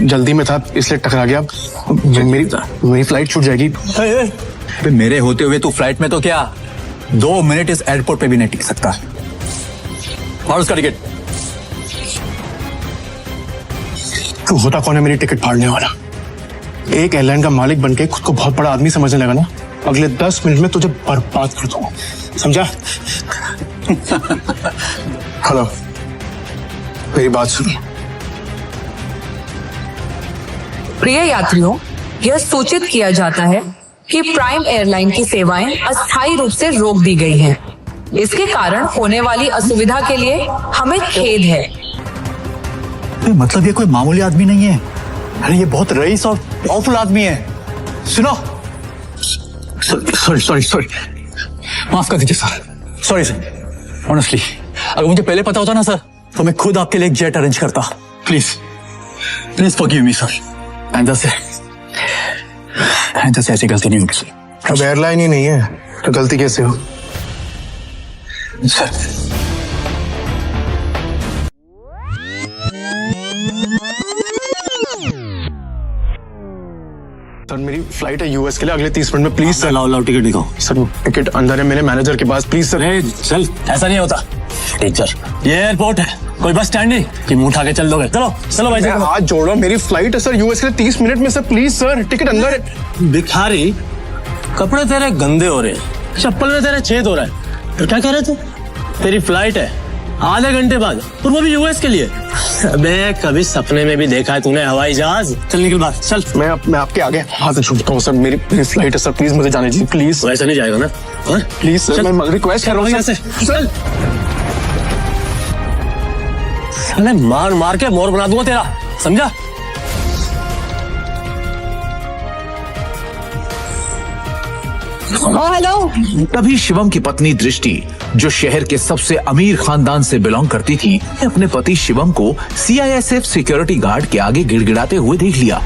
जल्दी में था इसलिए टकरा गया। मेरी फ्लाइट छूट जाएगी। मेरे होते हुए तू फ्लाइट में तो क्या 2 मिनट इस एयरपोर्ट पे भी नहीं टिक सकता। और उसका टिकट। तू होता कौन है मेरी टिकट फाड़ने वाला? एक एयरलाइन का मालिक बनके खुद को बहुत बड़ा आदमी समझने लगा ना, अगले 10 मिनट में तुझे बर्बाद कर दूंगा, समझा? हेलो, मेरी बात सुनो। प्रिय यात्रियों, यह सूचित किया जाता है कि प्राइम एयरलाइन की सेवाएं अस्थायी रूप से रोक दी गई हैं। इसके कारण होने वाली असुविधा के लिए हमें खेद है। मतलब ये कोई मामूली आदमी नहीं है, अरे ये बहुत रईस और पावरफुल आदमी है। सुनो, सॉरी, माफ कर दीजिए सर। सॉरी सर, ऑनेस्टली अगर मुझे पहले पता होता ना सर, तो मैं खुद आपके लिए एक जेट अरेंज करता। Please forgive me sir. आइंदा से ऐसी गलती नहीं होगी। अब एयरलाइन ही नहीं है तो गलती कैसे हो? सर मेरी फ्लाइट है यूएस के लिए अगले 30 मिनट में, प्लीज सर। लाओ टिकट दिखाओ। सर टिकट अंदर है मेरे मैनेजर के पास, प्लीज सर। चल, ऐसा नहीं होता टीचर, ये एयरपोर्ट है, कोई बस स्टैंड नहीं कि मुंह उठा के चल दोगे। चलो भाई, हाथ जोड़ रहा हूं, मेरी फ्लाइट है सर यूएस के लिए 30 मिनट में सर, प्लीज सर। टिकट अंदर है। भिखारी, कपड़े तेरे गंदे हो रहे हैं, चप्पल में तेरे छेद हो रहा है, तो क्या कह रहे थे? तेरी फ्लाइट है आधे घंटे बाद, और वो भी यूएस के लिए। अबे कभी सपने में भी देखा है तूने हवाई जहाज? चल निकल बाहर, चल। मैं आपके आगे हाथ छूटता हूँ सर, मेरी फ्लाइट है सर, प्लीज मुझे जाने दीजिए प्लीज। वैसा नहीं जाएगा ना? प्लीज सर, मैं रिक्वेस्ट कर रहा हूँ से। चल, मार के मोर बना दूंगा तेरा, समझा? हेलो। तभी शिवम की पत्नी दृष्टि, जो शहर के सबसे अमीर खानदान से बिलोंग करती थी, अपने पति शिवम को सीआईएसएफ सिक्योरिटी गार्ड के आगे गिड़गिड़ाते हुए देख लिया।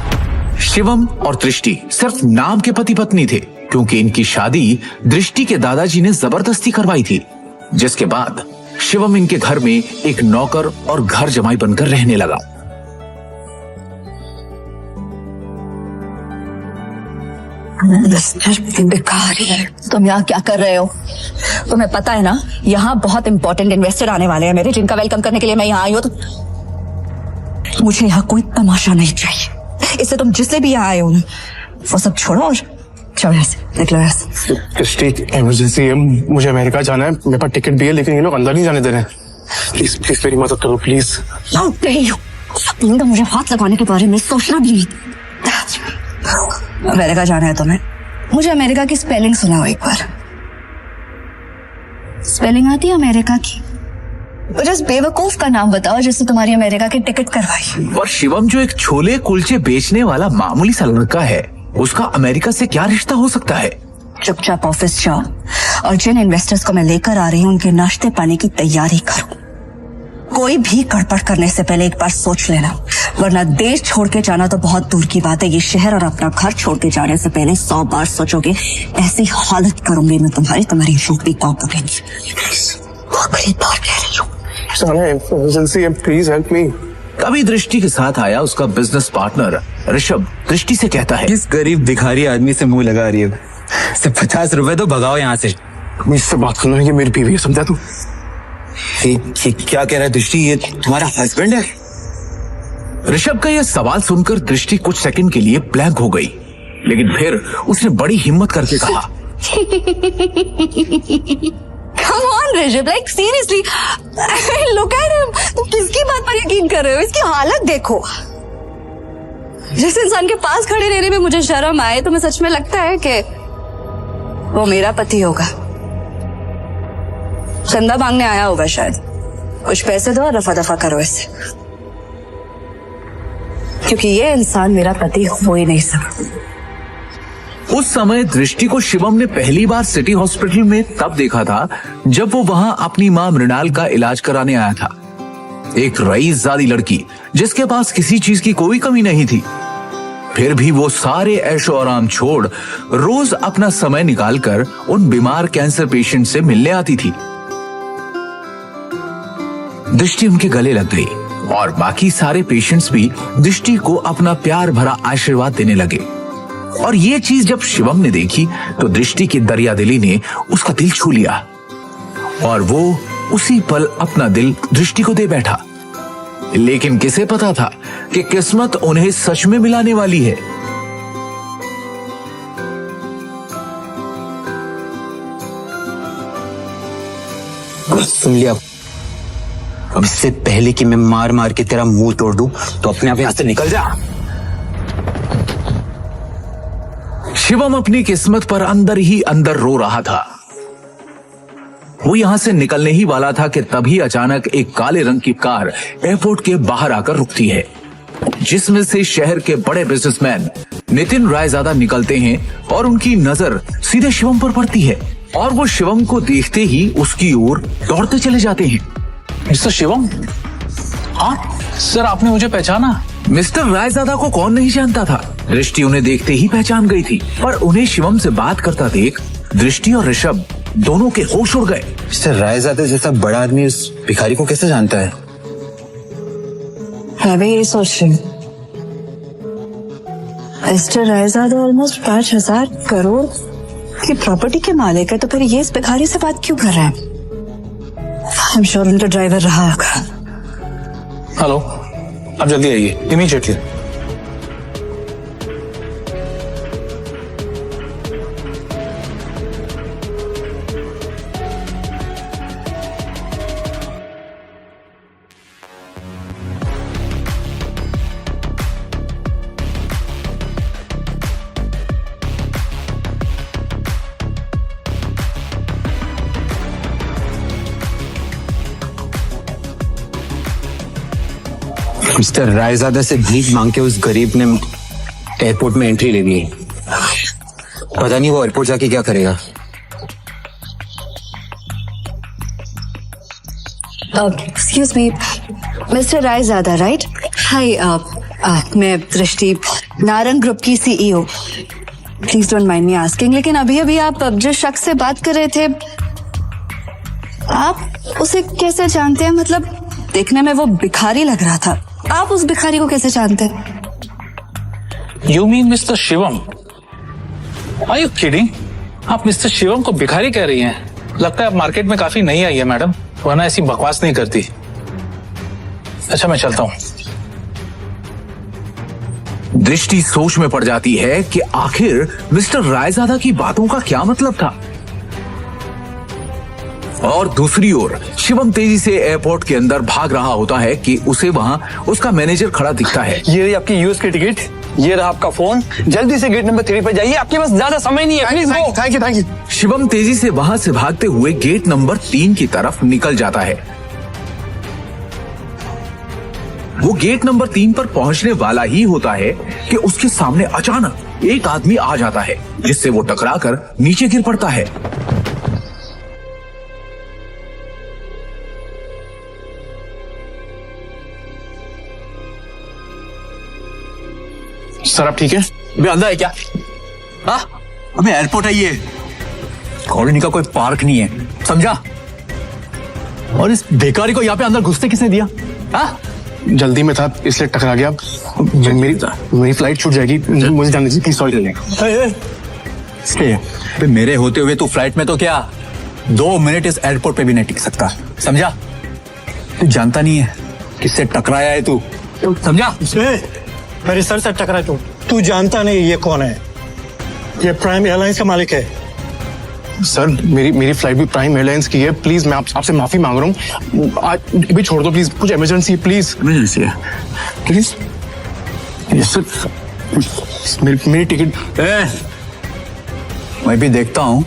शिवम और दृष्टि सिर्फ नाम के पति पत्नी थे, क्योंकि इनकी शादी दृष्टि के दादाजी ने जबरदस्ती करवाई थी, जिसके बाद शिवम इनके घर में एक नौकर और घर जमाई बनकर रहने लगा। भिखारी, तुम यहाँ क्या कर रहे हो? तुम्हें पता है ना, यहाँ बहुत इंपॉर्टेंट इन्वेस्टर आने वाले हैं मेरे, जिनका वेलकम करने के लिए मैं यहाँ आई हूँ। तो मुझे यहाँ कोई तमाशा नहीं चाहिए, इससे तुम जिससे भी यहाँ आए हो ना, वो सब छोड़ो और चलो यहाँ से, निकलो यहाँ से। इमरजेंसी है, मुझे अमेरिका जाना है, मेरे पास टिकट भी है, लेकिन ये लोग अंदर नहीं जाने दे रहे हैं। प्लीज मेरी मदद करो प्लीज। मुझे हाथ लगाने के बारे में सोचना भी नहीं। अमेरिका जाना है तुम्हें? मुझे अमेरिका की स्पेलिंग सुनाओ एक बार। स्पेलिंग आती है अमेरिका की? मुझे उस बेवकूफ का नाम बताओ जिससे तुम्हारी अमेरिका की टिकट करवाई। और शिवम जो एक छोले कुलचे बेचने वाला मामूली सा लड़का है, उसका अमेरिका से क्या रिश्ता हो सकता है? चुपचाप ऑफिस जाओ और जिन इन्वेस्टर्स को मैं लेकर आ रही हूँ उनके नाश्ते पानी की तैयारी करो। कोई भी गड़बड़ करने से पहले एक बार सोच लेना, वरना देश छोड़ के जाना तो बहुत दूर की बात है, ये शहर और अपना घर छोड़ के जाने से पहले 100 बार सोचोगे। ऐसी हालत करूंगी मैं तुम्हारी नौकरी कौन करेगी? आखिरी बार कह रही हूँ, इमरजेंसी है, प्लीज हेल्प मी। तभी दृष्टि के साथ आया उसका बिजनेस पार्टनर ऋषभ। दृष्टि से कहता है, किस गरीब भिखारी आदमी से मुंह लगा रही है? सिर्फ 50 रुपए तो भगाओ यहाँ से। मुझसे बात करना, ये मेरी बीवी है, समझा तू? ये क्या कह रहा है दृष्टि, ये तुम्हारा हस्बैंड है? ऋषभ का यह सवाल सुनकर दृष्टि कुछ सेकंड के लिए ब्लैंक हो गई, लेकिन फिर उसने बड़ी हिम्मत करके कहा, Come on Rishabh, like seriously, look at him. तुम किसकी बात पर यकीन कर रहे हो? इसकी हालत देखो। जिस इंसान के पास खड़े रहने में मुझे शर्म आए, तो मैं सच में लगता है कि वो मेरा पति होगा। चंदा मांगने आया होगा शायद, कुछ पैसे दो और रफा दफा करो इसे, क्योंकि ये इंसान मेरा पति हो ही नहीं सकता। उस समय दृष्टि को शिवम ने पहली बार सिटी हॉस्पिटल में तब देखा था जब वो वहां अपनी मां मृणाल का इलाज कराने आया था। एक रईसजादी लड़की जिसके पास किसी चीज की कोई कमी नहीं थी, फिर भी वो सारे ऐशो आराम छोड़ रोज अपना समय निकालकर उन बीमार कैंसर पेशेंट से मिलने आती थी। दृष्टि उनके गले लग गई और बाकी सारे पेशेंट्स भी दृष्टि को अपना प्यार भरा आशीर्वाद देने लगे। और ये चीज जब शिवम ने देखी तो दृष्टि की दरियादिली ने उसका दिल छू लिया और वो उसी पल अपना दिल दृष्टि को दे बैठा। लेकिन किसे पता था कि किस्मत उन्हें सच में मिलाने वाली है। सुन लिया। अब इससे पहले कि मैं मार मार के तेरा मुंह तोड़ दूं, तो अपने आप यहां से निकल जा। शिवम अपनी किस्मत पर अंदर ही अंदर रो रहा था। वो यहां से निकलने ही वाला था कि तभी अचानक एक काले रंग की कार एयरपोर्ट के बाहर आकर रुकती है, जिसमें से शहर के बड़े बिजनेसमैन नितिन रायजादा निकलते हैं और उनकी नजर सीधे शिवम पर पड़ती है और वो शिवम को देखते ही उसकी ओर दौड़ते चले जाते हैं। मिस्टर शिवम, हाँ सर, आपने मुझे पहचाना? मिस्टर रायजादा को कौन नहीं जानता था। दृष्टि उन्हें देखते ही पहचान गई थी, पर उन्हें शिवम से बात करता देख दृष्टि और ऋषभ दोनों के होश उड़ गए। मिस्टर रायजादा जैसा बड़ा आदमी उस भिखारी को कैसे जानता है? मैं भी यही सोच रही हूँ। मिस्टर रायजादा ऑलमोस्ट 5,000 करोड़ की प्रॉपर्टी के मालिक है, तो फिर ये इस भिखारी से बात क्यों कर रहा है? आई एम श्योर उनका ड्राइवर रहा होगा। हेलो, आप जल्दी आइए, इमीडिएटली। मिस्टर रायजादा से भीख मांग के उस गरीब ने एयरपोर्ट में एंट्री ले ली। पता नहीं वो एयरपोर्ट जाके क्या करेगा। Excuse me, mister Raizada, right? Hi, मैं दृष्टि, नारंग ग्रुप की CEO। Please don't mind me asking, लेकिन अभी अभी आप जिस शख्स से बात कर रहे थे, आप उसे कैसे जानते हैं? मतलब देखने में वो भिखारी लग रहा था, आप उस भिखारी को कैसे जानते हैं? You mean mister Shivam? Are you kidding? आप मिस्टर शिवम को भिखारी कह रही हैं? लगता है आप मार्केट में काफी नई आई है मैडम, वरना ऐसी बकवास नहीं करती। अच्छा, मैं चलता हूँ। दृष्टि सोच में पड़ जाती है कि आखिर मिस्टर रायजादा की बातों का क्या मतलब था। और दूसरी ओर शिवम तेजी से एयरपोर्ट के अंदर भाग रहा होता है कि उसे वहां उसका मैनेजर खड़ा दिखता है। ये रही आपकी यूएस की टिकट, ये रहा आपका फोन। जल्दी से गेट नंबर 3 पर जाइए, आपके पास ज्यादा समय नहीं है। Thank you. शिवम तेजी से वहां से भागते हुए गेट नंबर 3 की तरफ निकल जाता है। वो गेट नंबर 3 पर पहुंचने वाला ही होता है कि उसके सामने अचानक एक आदमी आ जाता है, जिससे वो टकराकर नीचे गिर पड़ता है। सर आप ठीक है? अबे अंदर है क्या? हाँ, अबे एयरपोर्ट है ये, कॉलोनी का कोई पार्क नहीं है, समझा? और इस बेकारी को यहाँ पे अंदर घुसते किसने दिया? हाँ, जल्दी में था इसलिए टकरा गया। मेरी फ्लाइट छूट जाएगी, मुझे जाने दीजिए प्लीज। सॉरी। मेरे होते हुए तू फ्लाइट में तो क्या 2 मिनट इस एयरपोर्ट पे भी नहीं टिक सकता, समझा? तू जानता नहीं है किससे टकराया है तू, समझा? मेरे सर से टकरा तू जानता नहीं ये कौन है? ये प्राइम एयरलाइंस का मालिक है। सर मेरी फ्लाइट भी प्राइम एयरलाइंस की है, प्लीज मैं आपसे माफी मांग रहा हूँ। आज भी छोड़ दो प्लीज, कुछ इमरजेंसी प्लीज। इमरजेंसी है प्लीज। यस सर, मेरी टिकट। मैं भी देखता हूँ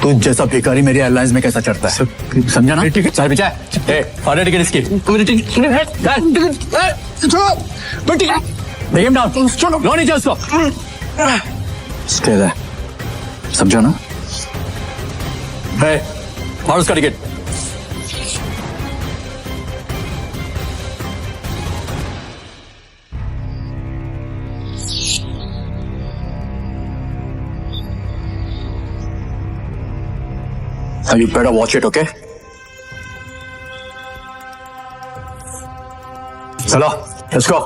तू जैसा भिखारी मेरी एयरलाइंस में कैसा चढ़ता है, समझा ना? टिकट सर पीछा है, और टिकट इसकी। Bring him down. लो नीचे उसको। Stay there. समझा ना? और उसका ticket. You better watch it, okay? चलो लेट्स गो।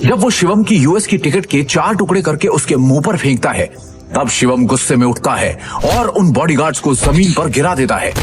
जब वो शिवम की यूएस की टिकट के 4 टुकड़े करके उसके मुंह पर फेंकता है, तब शिवम गुस्से में उठता है और उन बॉडीगार्ड्स को जमीन पर गिरा देता है।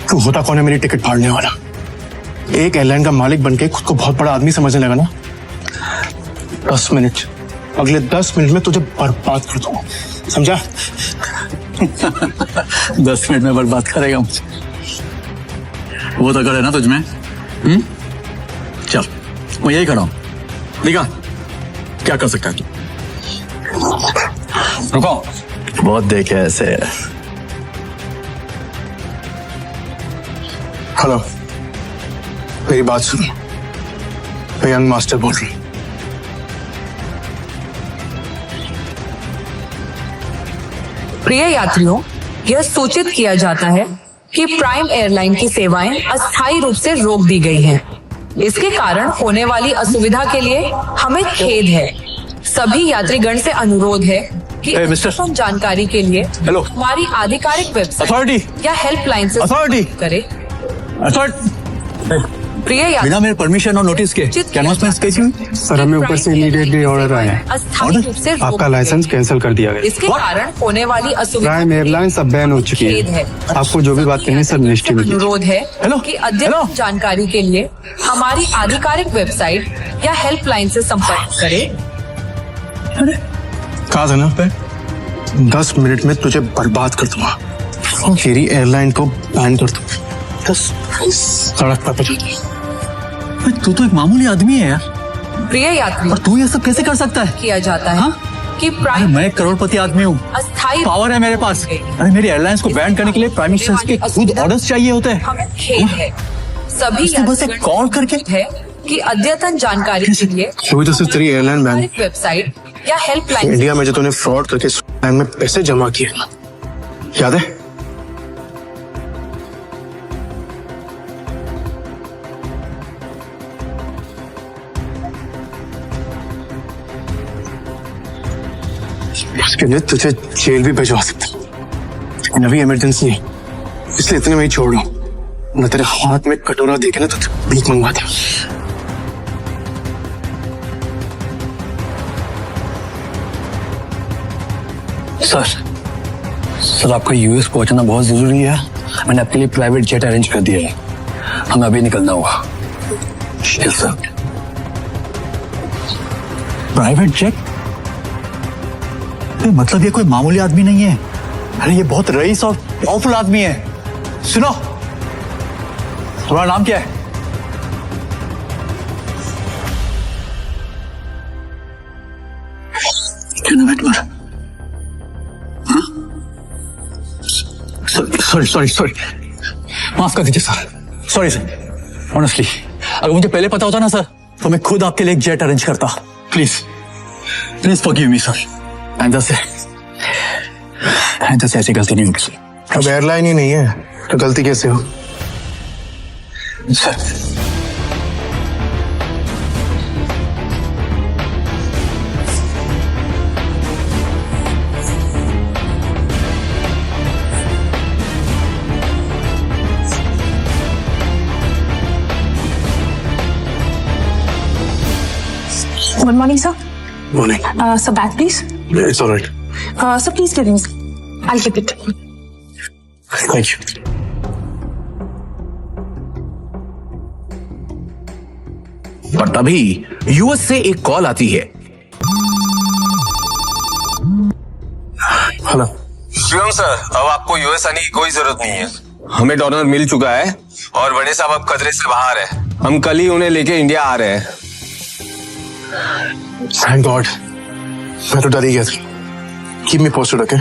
तू होता कौन है मेरी टिकट फाड़ने वाला? एक एयरलाइन का मालिक बनके खुद को बहुत बड़ा आदमी समझने लगा ना। 10 मिनट, अगले 10 मिनट में तुझे बर्बाद कर दूंगा, समझा? 10 मिनट में बर्बाद करेगा मुझे, वो तो करे ना तुझमें। चल मैं यही खड़ा हूं, दिखा क्या कर सकता है तू। रुको, बहुत देखे ऐसे। हेलो, मेरी बात सुनो, मैं यंग मास्टर बोल रहा हूँ। प्रिय यात्रियों, यह सूचित किया जाता है कि प्राइम एयरलाइन की सेवाएं अस्थायी रूप से रोक दी गई हैं। इसके कारण होने वाली असुविधा के लिए हमें खेद है। सभी यात्रीगण से अनुरोध है कि मिस्टर जानकारी के लिए हेलो हमारी आधिकारिक वेबसाइट अथॉरिटी या हेल्पलाइन से अथॉरिटी करें। प्रिय बिना यात्री, मेरे परमिशन और नोटिस के क्या अनाउंसमेंट कैसी हुई? सर हमें ऊपर से इमीडिएटली ऑर्डर आया है, अस्थायी रूप से रोक आपका दी लाइसेंस गई। कैंसिल कर दिया गया। इसके कारण होने वाली असुविधा प्राइम एयरलाइन सब बैन हो चुकी खेद है। है। आपको जो भी बात करनी है सर मिनिस्ट्री में कीजिए। अनुरोध है हेलो, कि अद्यतन जानकारी के लिए हमारी आधिकारिक वेबसाइट या हेल्पलाइन से संपर्क करें। कहा था ना, 10 मिनट में तुझे बर्बाद कर दूंगा, तेरी एयरलाइन को बैन कर दूंगा। सड़क पर तू तो एक मामूली आदमी है यार, प्रिय यात्री, और तू ये सब कैसे कर सकता है? किया जाता है कि अरे प्राइम मैं एक करोड़पति आदमी हूँ, अस्थायी पावर है मेरे पास। अरे मेरी एयरलाइंस को बैन करने के लिए प्राइम मिनिस्टर के खुद ऑर्डर्स चाहिए होते हैं। हमें खेद है। सभी इसने बस एक कॉल करके है कि अद्यतन जानकारी के लिए अभी तो सिर्फ तेरी एयरलाइन बैन। हमारी वेबसाइट या हेल्पलाइन इंडिया में जो तूने फ्रॉड करके बैंक में पैसे जमा किए ना, याद है? उसके लिए तुझे जेल भी भिजवा सकता, लेकिन अभी इमरजेंसी है, इसलिए इतने में ही छोड़ रहा हूं। मैं तेरे हाथ में कटोरा देके ना तुझे भीख मंगवाता। सर आपका यूएस पहुंचना बहुत जरूरी है। मैंने आपके लिए प्राइवेट जेट अरेंज कर दिया है, हमें अभी निकलना होगा। Sir private jet? मतलब ये कोई मामूली आदमी नहीं है, अरे ये बहुत रईस और पावरफुल आदमी है। सुनो, तुम्हारा नाम क्या है? सॉरी माफ कर दीजिए सर, सॉरी सर। ऑनेस्टली अगर मुझे पहले पता होता ना सर, तो मैं खुद आपके लिए एक जेट अरेंज करता। Please please forgive me sir. आइंदा से ऐसी गलती नहीं होगी सर। अब एयरलाइन ही नहीं है तो गलती कैसे हो? Sir Good morning, sir. Morning. Sir, bag, please. It's all right. Sir, please give me. I'll keep it. Thank you. पर तभी यूएस से एक कॉल आती है। हेलो शिवम सर, अब आपको यूएस आने की कोई जरूरत नहीं है। हमें डॉलर मिल चुका है और बड़े साहब अब खतरे से बाहर है। हम कल ही उन्हें लेके इंडिया आ रहे हैं। थैंक गॉड, मैं तो डर ही गया था। Keep me posted, okay?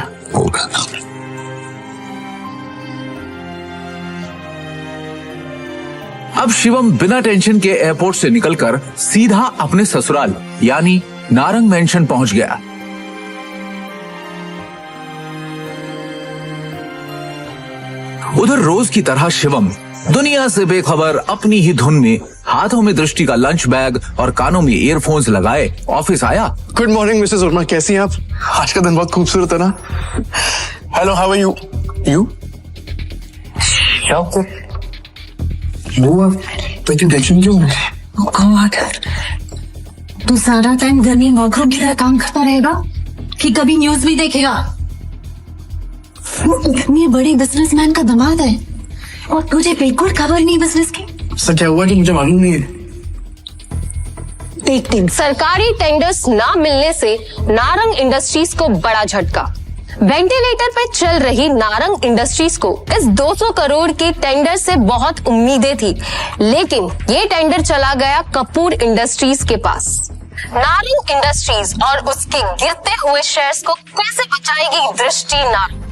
अब शिवम बिना टेंशन के एयरपोर्ट से निकलकर सीधा अपने ससुराल यानी नारंग मेंशन पहुंच गया। उधर रोज की तरह शिवम दुनिया से बेखबर अपनी ही धुन में हाथों में दृष्टि का लंच बैग और कानों में ईयरफोन्स लगाए ऑफिस आया। गुड मॉर्निंग मिसेस वर्मा, कैसी हैं आप? आज का दिन बहुत खूबसूरत है ना? Hello, how are you? You tension क्यों? तू सारा टाइम घर में वर्करूम की तरह काम करता रहेगा कि कभी न्यूज भी देखेगा? वो इतने बड़े बिजनेसमैन का दामाद है और तुझे बिल्कुल खबर नहीं बिजनेस की। सर क्या हुआ कि मुझे मालूम नहीं है। देखते सरकारी टेंडर्स ना मिलने से नारंग इंडस्ट्रीज को बड़ा झटका। वेंटिलेटर पे चल रही नारंग इंडस्ट्रीज को इस 200 करोड़ के टेंडर से बहुत उम्मीदें थी, लेकिन ये टेंडर चला गया कपूर इंडस्ट्रीज के पास। नारंग इंडस्ट्रीज और उसके गिरते हुए शेयर्स को कैसे बचाएगी दृष्टि नारंग?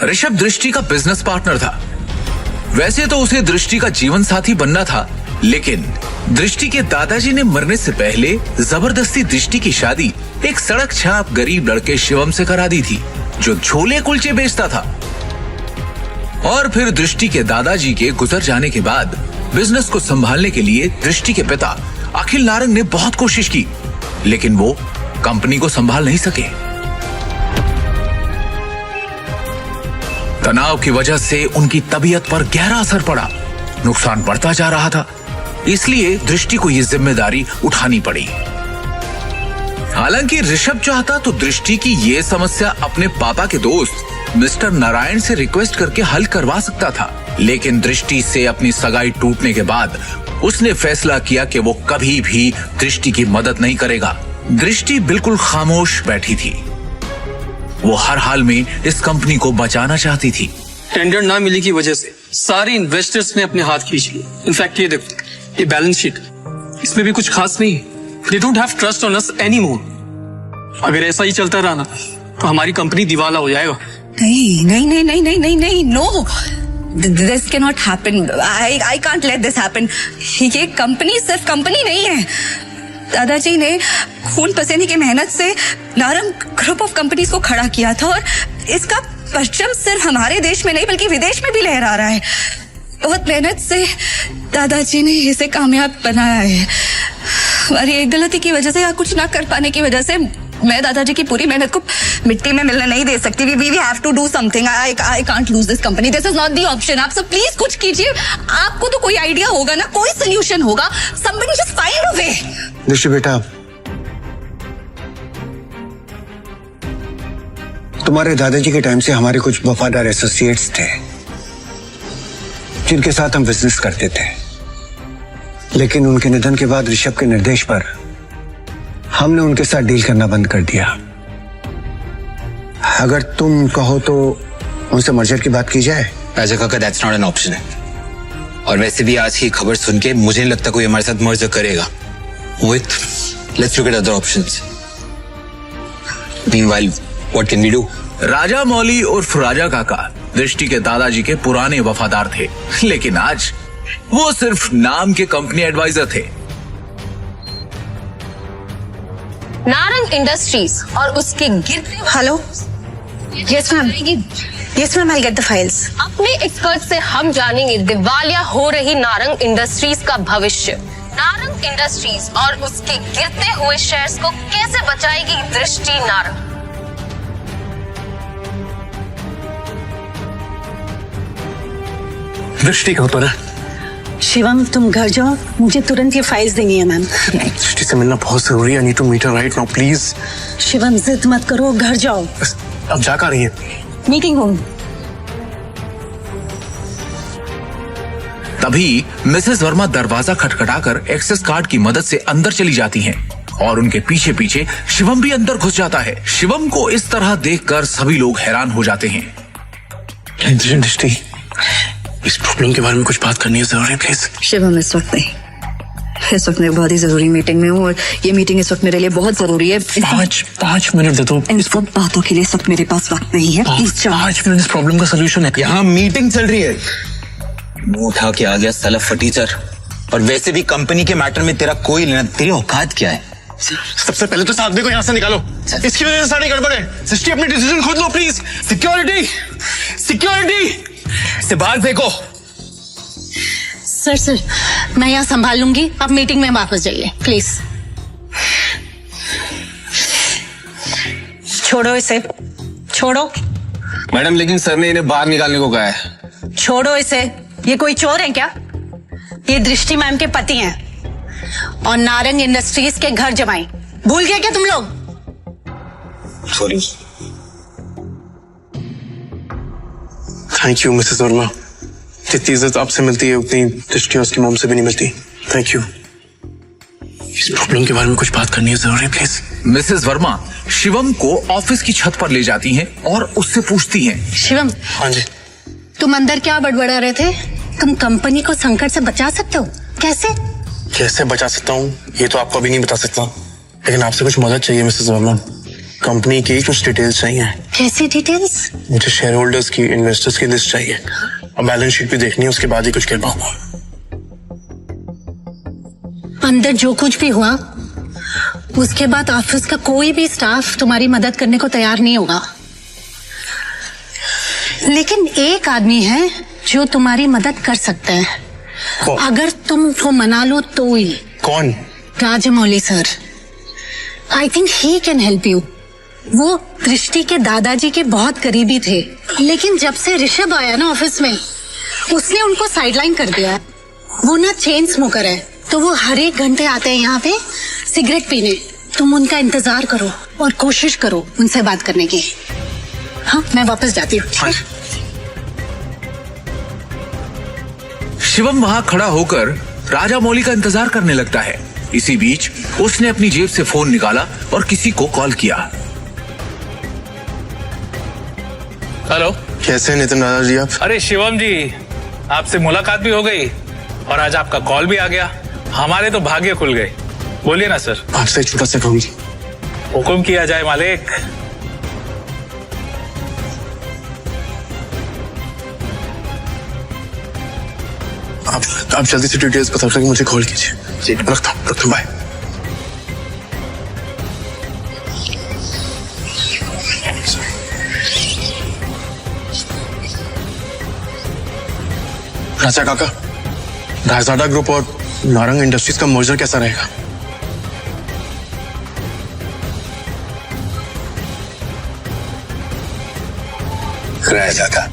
ऋषभ दृष्टि का बिजनेस पार्टनर था। वैसे तो उसे दृष्टि का जीवन साथी बनना था, लेकिन दृष्टि के दादाजी ने मरने से पहले जबरदस्ती दृष्टि की शादी एक सड़क छाप गरीब लड़के शिवम से करा दी थी, जो छोले कुलचे बेचता था। और फिर दृष्टि के दादाजी के गुजर जाने के बाद बिजनेस को संभालने के लिए दृष्टि के पिता अखिल नारंग ने बहुत कोशिश की, लेकिन वो कंपनी को संभाल नहीं सके। तनाव की वजह से उनकी तबीयत पर गहरा असर पड़ा, नुकसान बढ़ता जा रहा था, इसलिए दृष्टि को यह जिम्मेदारी उठानी पड़ी। हालांकि ऋषभ चाहता तो दृष्टि की ये समस्या अपने पापा के दोस्त मिस्टर नारायण से रिक्वेस्ट करके हल करवा सकता था, लेकिन दृष्टि से अपनी सगाई टूटने के बाद उसने फैसला किया कि वो कभी भी दृष्टि की मदद नहीं करेगा। दृष्टि बिल्कुल खामोश बैठी थी। वो हर हाल में इस कंपनी को बचाना चाहती थी। टेंडर ना मिलने की वजह से सारे इन्वेस्टर्स ने अपने हाथ खींच लिए। इनफैक्ट ये देखो, ये बैलेंस शीट, इसमें भी कुछ खास नहीं है। They don't have trust on us anymore. अगर ऐसा ही चलता रहा ना तो हमारी कंपनी दिवाला हो जाएगा। नहीं नहीं नहीं नहीं नहीं नहीं नहीं, no, this can not happen. I can't let this happen. ये कंपनी सिर्फ कंपनी नहीं है। दादाजी ने खून पसीने की मेहनत से नारंग ग्रुप ऑफ कंपनीज को खड़ा किया था और इसका परचम सिर्फ हमारे देश में नहीं बल्कि विदेश में भी लहरा रहा है। बहुत मेहनत से दादाजी ने इसे कामयाब बनाया है। हमारी एक गलती की वजह से या कुछ ना कर पाने की वजह से मैं दादाजी की पूरी मेहनत को मिट्टी में मिलने नहीं दे सकती। We have to do something. I can't lose this company. This is not the option. आप सब प्लीज कुछ कीजिए। आपको तो कोई आइडिया होगा ना, कोई सोल्यूशन होगा। Somebody just find a way. दृष्टि बेटा, तुम्हारे दादाजी के टाइम से हमारे कुछ वफादार एसोसिएट्स थे जिनके साथ हम बिजनेस करते थे, लेकिन उनके निधन के बाद ऋषभ के निर्देश पर हमने उनके साथ डील करना बंद कर दिया। अगर तुम कहो तो उनसे मर्जर की बात की जाए। राजा काका, दैट्स नॉट एन ऑप्शन है। और वैसे भी आज की खबर सुन के मुझे नहीं लगता कोई हमारे साथ मर्जर करेगा। Mohit, let's look at other options. Meanwhile, what can we do? Raja Mouli उर्फ राजा काका दृष्टि के दादाजी के पुराने वफादार थे, लेकिन आज वो सिर्फ नाम के कंपनी एडवाइजर थे। नारंग इंडस्ट्रीज और उसके गिरते। Hello, yes ma'am, yes ma'am, I get the files. अपने एक्सपर्ट से हम जानेंगे दिवालिया हो रही नारंग इंडस्ट्रीज का भविष्य। नारंग इंडस्ट्रीज और उसके गिरते हुए शेयर्स को कैसे बचाएगी दृष्टि नारंग? दृष्टि कहाँ पर है? शिवम, तुम घर जाओ, मुझे तुरंत ये फाइल्स देनी है मैम। दृष्टि से मिलना बहुत जरूरी है। I need to meet her right now, please. Shivam, जिद मत करो, घर जाओ। अब जा कर रही है? Meeting room. तभी मिसेस वर्मा दरवाजा खटखटाकर एक्सेस कार्ड की मदद से अंदर चली जाती हैं और उनके पीछे पीछे शिवम भी अंदर घुस जाता है। शिवम को इस तरह देखकर सभी लोग हैरान हो जाते हैं। दृष्टि, इस प्रॉब्लम के बारे में कुछ बात करनी है जरूर है, प्लीज। शिवम, इस वक्त नहीं। इस वक्त मैं बहुत ही जरूरी मीटिंग में हूँ और ये मीटिंग इस वक्त मेरे लिए बहुत जरूरी है। 5 मिनट दे दो। इन सब बातों के लिए इस वक्त मेरे पास वक्त नहीं है। प्लीज 5 मिनट इस प्रॉब्लम का सोल्यूशन है। यहाँ मीटिंग चल रही है। मुंह उठा के आ गया साला फटीचर। और वैसे भी कंपनी के मैटर में तेरा कोई लेना, तेरी औकात क्या है? सबसे पहले तो इस आदमी को यहाँ से निकालो। इसकी वजह से सारी गड़बड़ है। सृष्टि अपनी डिसीजन खुद लो प्लीज। सिक्योरिटी से बाहर फेंको। सर मैं यहाँ संभाल लूंगी, आप मीटिंग में वापस जाइए प्लीज। छोड़ो इसे, छोड़ो। मैडम लेकिन सर ने इन्हें बाहर निकालने को कहा है। छोड़ो इसे, ये कोई चोर है क्या? ये दृष्टि मैम के पति हैं और नारंग इंडस्ट्रीज के घर जमाई। भूल गए क्या तुम लोग? Sorry. Thank you Mrs Verma. जितनी इज्जत आपसे मिलती है उतनी दृष्टि उसकी मॉम से भी नहीं मिलती। Thank you. इस प्रॉब्लम के बारे में कुछ बात करनी है जरूरी, प्लीज। मिसेस वर्मा शिवम को ऑफिस की छत पर ले जाती हैं और उससे पूछती हैं। शिवम। हाँ जी। तुम अंदर क्या बड़बड़ा रहे थे? तुम कंपनी को संकट से बचा सकते हो, कैसे बचा सकता हूँ ये तो आपको अभी नहीं बता सकता, लेकिन आपसे कुछ मदद चाहिए मिसेस वर्मा। कंपनी की कुछ डिटेल्स चाहिए। कैसी डिटेल्स? मुझे शेयर होल्डर्स की, इन्वेस्टर्स की लिस्ट चाहिए और बैलेंस शीट भी देखनी है, उसके बाद ही कुछ कर पाऊंगा। अंदर जो कुछ भी हुआ उसके बाद ऑफिस का कोई भी स्टाफ तुम्हारी मदद करने को तैयार नहीं होगा, लेकिन एक आदमी है जो तुम्हारी मदद कर सकता है। अगर तुम उसको मना लो तो ही। कौन? Rajamouli sir. I think he can help you. वो दृष्टि के दादाजी के बहुत करीबी थे, लेकिन जब से ऋषभ आया ना ऑफिस में, उसने उनको साइडलाइन कर दिया। वो ना चेन स्मोकर है, तो वो हर एक घंटे आते हैं यहाँ पे सिगरेट पीने। तुम उनका इंतजार करो और कोशिश करो उनसे बात करने की। हाँ, मैं वापस जाती हूँ। शिवम वहां खड़ा होकर राजा मौली का इंतजार करने लगता है। इसी बीच उसने अपनी जेब से फोन निकाला और किसी को कॉल किया। हेलो। कैसे हैं नितिन राजा जी आप? अरे शिवम जी, आपसे मुलाकात भी हो गई और आज आपका कॉल भी आ गया। हमारे तो भाग्य खुल गए। बोलिए ना सर। आपसे एक छोटा सा काम। हुक्म किया जाए मालिक। आप जल्दी से डिटेल्स बता करके मुझे कॉल कीजिए। रखता हूँ, बाय। राजा काका, रायजादा ग्रुप और नारंग इंडस्ट्रीज का मर्जर कैसा रहेगा? रायजादा,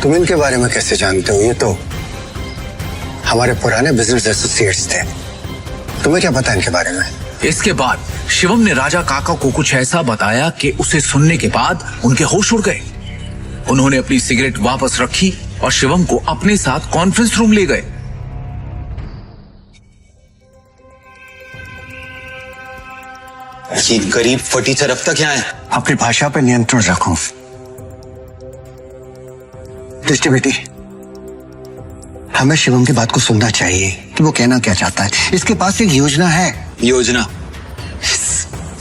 तुम इनके बारे में कैसे जानते हो? ये तो हमारे पुराने बिजनेस एसोसिएट्स थे। तुम्हें क्या पता इनके बारे में? इसके बाद शिवम ने राजा काका को कुछ ऐसा बताया कि उसे सुनने के बाद उनके होश उड़ गए। उन्होंने अपनी सिगरेट वापस रखी और शिवम को अपने साथ कॉन्फ्रेंस रूम ले गए। ये गरीब फटीचर अब तक यहाँ है। अपनी भाषा पर नियंत्रण रखो। दृष्टि बेटी, हमें शिवम की बात को सुनना चाहिए कि वो कहना क्या चाहता है। इसके पास एक योजना है। योजना?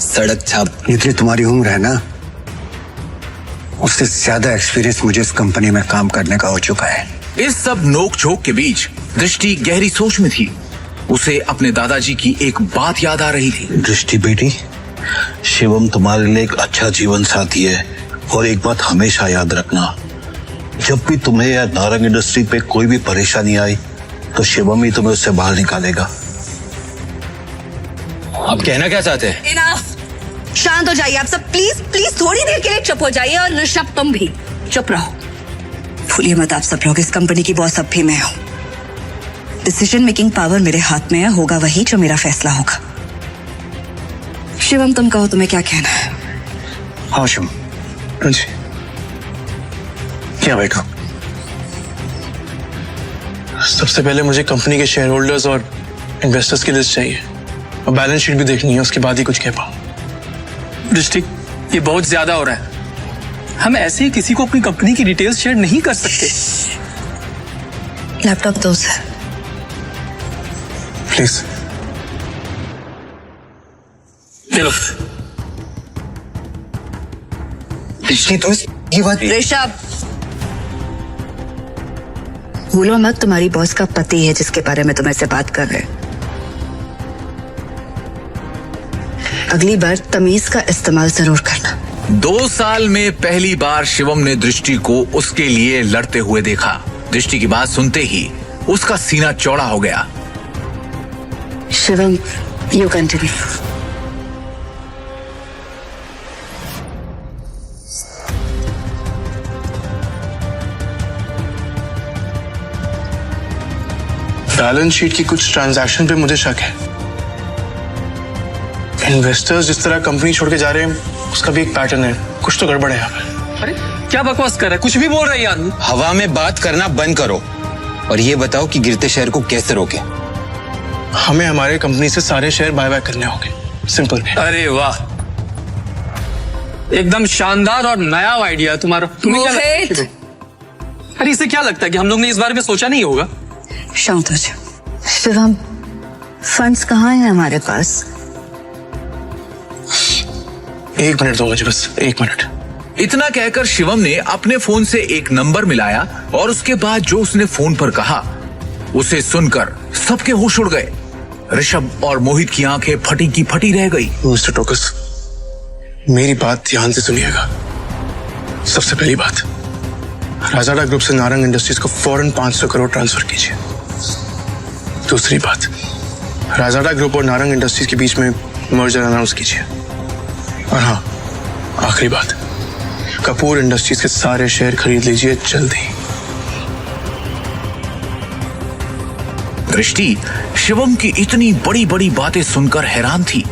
सड़क छाप। ये तुम्हारी उम्र है ना, उससे ज्यादा एक्सपीरियंस मुझे इस कंपनी में काम करने का हो चुका है। इस सब नोक झोंक के बीच दृष्टि गहरी सोच में थी। उसे अपने दादाजी की एक बात याद आ रही थी। दृष्टि बेटी, शिवम तुम्हारे लिए एक अच्छा जीवन साथी है और एक बात हमेशा याद रखना, जब भी तुम्हें या नारंग इंडस्ट्री पे कोई भी परेशानी आई तो शिवम ही तुम्हें उससे बाहर निकालेगा। आप कहना क्या चाहते हैं? इनफ। शांत हो जाइए आप सब, प्लीज प्लीज थोड़ी देर के लिए चुप हो जाइए। और ऋषभ तुम भी चुप रहो। भूलिए मत आप सब लोग, इस कंपनी की बॉस अब भी मैं हूं। डिसीजन मेकिंग पावर मेरे हाथ में है, होगा वही जो मेरा फैसला होगा। शिवम तुम कहो, तुम्हें क्या कहना है? हाँ शिवम जी, क्या बैठो। सबसे पहले मुझे कंपनी के शेयर होल्डर्स और इन्वेस्टर्स की लिस्ट चाहिए और बैलेंस शीट भी देखनी है, उसके बाद ही कुछ कह पाऊं। दृष्टि, ये बहुत ज्यादा हो रहा है। हम ऐसे ही किसी को अपनी कंपनी की डिटेल्स शेयर नहीं कर सकते। लैपटॉप दो सर। प्लीज चलो दृष्टि, तुम ये बात ऋषभ, भूलो मत तुम्हारी बॉस का पति है जिसके बारे में तुम ऐसे बात कर रहे हैं। अगली बार तमीज का इस्तेमाल जरूर करना। 2 साल में पहली बार शिवम ने दृष्टि को उसके लिए लड़ते हुए देखा। दृष्टि की बात सुनते ही उसका सीना चौड़ा हो गया। Shivam, you continue. Balance sheet की कुछ ट्रांजैक्शन पे मुझे शक है। इन्वेस्टर्स जिस तरह कंपनी छोड़ के जा रहे हैं उसका भी एक पैटर्न है। कुछ तो गड़बड़ है यहाँ पे। अरे क्या बकवास कर रहा है, कुछ भी बोल रहा है यार। हवा में बात करना बंद करो और ये बताओ कि गिरते शहर को कैसे रोके। हमें हमारे कंपनी से सारे शेयर बाय करने होंगे, सिंपल है। अरे वाह, एकदम शानदार और नया आइडिया तुम्हारा। तुम्हें क्या लगता है? अरे इसे क्या लगता है कि हम लोग ने इस बारे में सोचा नहीं होगा? शांत हो जाओ। शिवम, फंड्स कहाँ हैं हमारे पास? 1 मिनट दो मुझे, बस 1 मिनट। इतना कहकर शिवम ने अपने फोन से एक नंबर मिलाया और उसके बाद जो उसने फोन पर कहा उसे सुनकर सबके होश उड़ गए। ऋषभ और मोहित की आंखें फटी की फटी रह गई। मिस्टर टोकस, मेरी बात ध्यान से सुनिएगा। सबसे पहली बात, राजाडा ग्रुप से नारंग इंडस्ट्रीज को फौरन 500 करोड़ ट्रांसफर कीजिए। दूसरी बात, राजाडा ग्रुप और नारंग इंडस्ट्रीज के बीच में मर्जर अनाउंस कीजिए। और हाँ, आखिरी बात, कपूर इंडस्ट्रीज के सारे शेयर खरीद लीजिए जल्दी। दृष्टि शिवम की इतनी बड़ी बड़ी बातें सुनकर हैरान थी।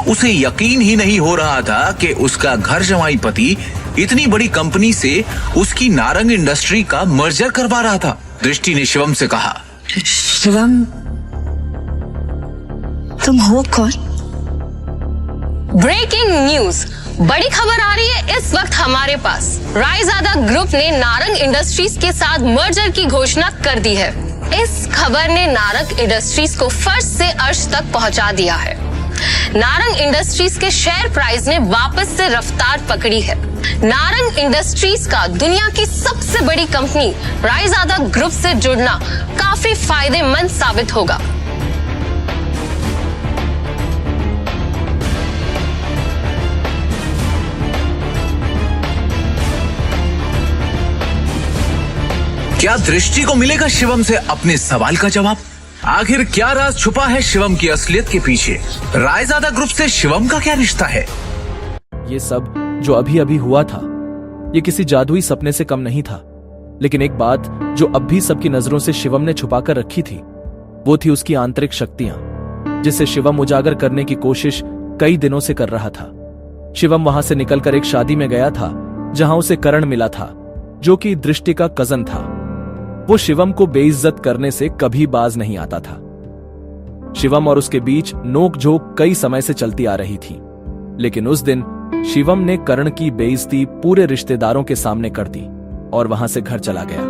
उसे यकीन ही नहीं हो रहा था कि उसका घर जमाई पति इतनी बड़ी कंपनी से उसकी नारंग इंडस्ट्री का मर्जर करवा रहा था। दृष्टि ने शिवम से कहा, शिवम, तुम हो कौन? ब्रेकिंग न्यूज, बड़ी खबर आ रही है इस वक्त हमारे पास। रायजादा ग्रुप ने नारंग इंडस्ट्रीज के साथ मर्जर की घोषणा कर दी है। इस खबर ने नारंग इंडस्ट्रीज को फर्श से अर्श तक पहुंचा दिया है। नारंग इंडस्ट्रीज के शेयर प्राइस ने वापस से रफ्तार पकड़ी है। नारंग इंडस्ट्रीज का दुनिया की सबसे बड़ी कंपनी रायजादा ग्रुप से जुड़ना काफी फायदेमंद साबित होगा। क्या दृष्टि को मिलेगा शिवम से अपने सवाल का जवाब? आखिर क्या राज छुपा है शिवम की असलियत के पीछे? रायजादा ग्रुप से शिवम का क्या रिश्ता है? ये सब जो अभी अभी हुआ था, ये किसी जादुई सपने से कम नहीं था। लेकिन एक बात जो अब भी सबकी नजरों से शिवम ने छुपाकर रखी थी, वो थी उसकी आंतरिक शक्तियां, जिसे शिवम उजागर करने की कोशिश कई दिनों से कर रहा था। शिवम वहां से निकलकर एक शादी में गया था जहां उसे करण मिला था, जो कि दृष्टि का कजन था। वो शिवम को बेइज्जत करने से कभी बाज नहीं आता था। शिवम और उसके बीच नोक-झोंक कई समय से चलती आ रही थी, लेकिन उस दिन शिवम ने करण की बेइज्जती पूरे रिश्तेदारों के सामने कर दी और वहां से घर चला गया।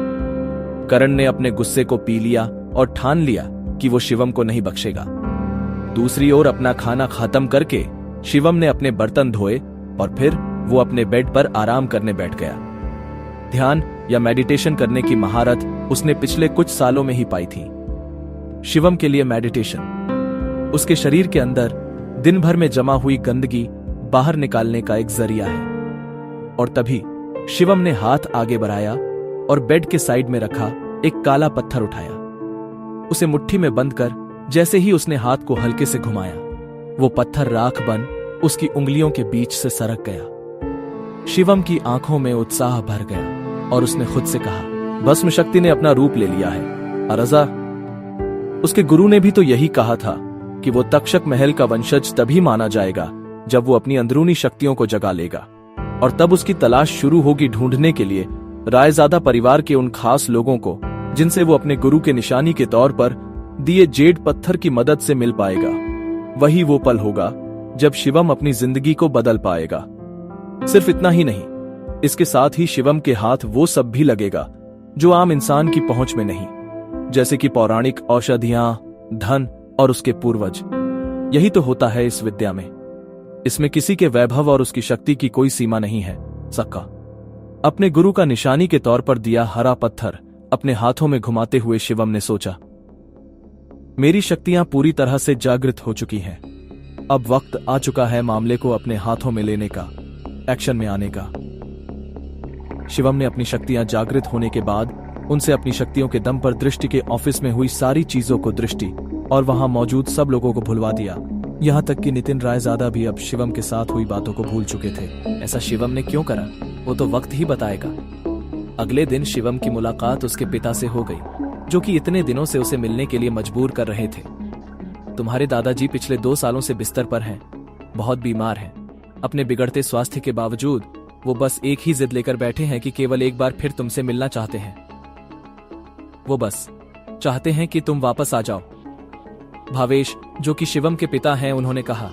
करण ने अपने गुस्से को पी लिया और ठान लिया कि वो शिवम को नहीं बख्शेगा। दूसरी ओर अपना खाना खत्म करके शिवम ने अपने बर्तन धोए और फिर वो अपने बेड पर आराम करने बैठ गया। ध्यान या मेडिटेशन करने की महारत उसने पिछले कुछ सालों में ही पाई थी। शिवम के लिए मेडिटेशन उसके शरीर के अंदर दिन भर में जमा हुई गंदगी बाहर निकालने का एक जरिया है। और तभी शिवम ने हाथ आगे बढ़ाया और बेड के साइड में रखा एक काला पत्थर उठाया। उसे मुट्ठी में बंद कर जैसे ही उसने हाथ को हल्के से घुमाया, वो पत्थर राख बन उसकी उंगलियों के बीच से सरक गया। शिवम की आंखों में उत्साह भर गया और उसने खुद से कहा, भस्म शक्ति ने अपना रूप ले लिया है। अरजा, उसके गुरु ने भी तो यही कहा था कि वो तक्षक महल का वंशज तभी माना जाएगा जब वो अपनी अंदरूनी शक्तियों को जगा लेगा, और तब उसकी तलाश शुरू होगी ढूंढने के लिए रायजादा परिवार के उन खास लोगों को जिनसे वो अपने गुरु के निशानी के तौर पर दिए जेड पत्थर की मदद से मिल पाएगा। वही वो पल होगा जब शिवम अपनी जिंदगी को बदल पाएगा। सिर्फ इतना ही नहीं, इसके साथ ही शिवम के हाथ वो सब भी लगेगा जो आम इंसान की पहुंच में नहीं, जैसे कि पौराणिक औषधियां, धन और उसके पूर्वज। यही तो होता है इस विद्या में। इसमें किसी के वैभव और उसकी शक्ति की कोई सीमा नहीं है। सक्का अपने गुरु का निशानी के तौर पर दिया हरा पत्थर अपने हाथों में घुमाते हुए शिवम ने सोचा, मेरी शक्तियां पूरी तरह से जागृत हो चुकी हैं। अब वक्त आ चुका है मामले को अपने हाथों में लेने का, एक्शन में आने का। शिवम ने अपनी शक्तियां जागृत होने के बाद उनसे अपनी शक्तियों के दम पर दृष्टि के ऑफिस में हुई सारी चीजों को दृष्टि और वहां मौजूद सब लोगों को भुलवा दिया। यहां तक कि नितिन रायजादा भी अब शिवम के साथ हुई बातों को भूल चुके थे। ऐसा शिवम ने क्यों करा, वो तो वक्त ही बताएगा। अगले दिन शिवम की मुलाकात उसके पिता से हो गई, जो कि इतने दिनों से उसे मिलने के लिए मजबूर कर रहे थे। तुम्हारे दादाजी पिछले 2 सालों से बिस्तर पर हैं, बहुत बीमार हैं। अपने बिगड़ते स्वास्थ्य के बावजूद वो बस एक ही जिद लेकर बैठे हैं कि केवल एक बार फिर तुमसे मिलना चाहते हैं। वो बस चाहते हैं कि तुम वापस आ जाओ। भावेश, जो कि शिवम के पिता हैं, उन्होंने कहा,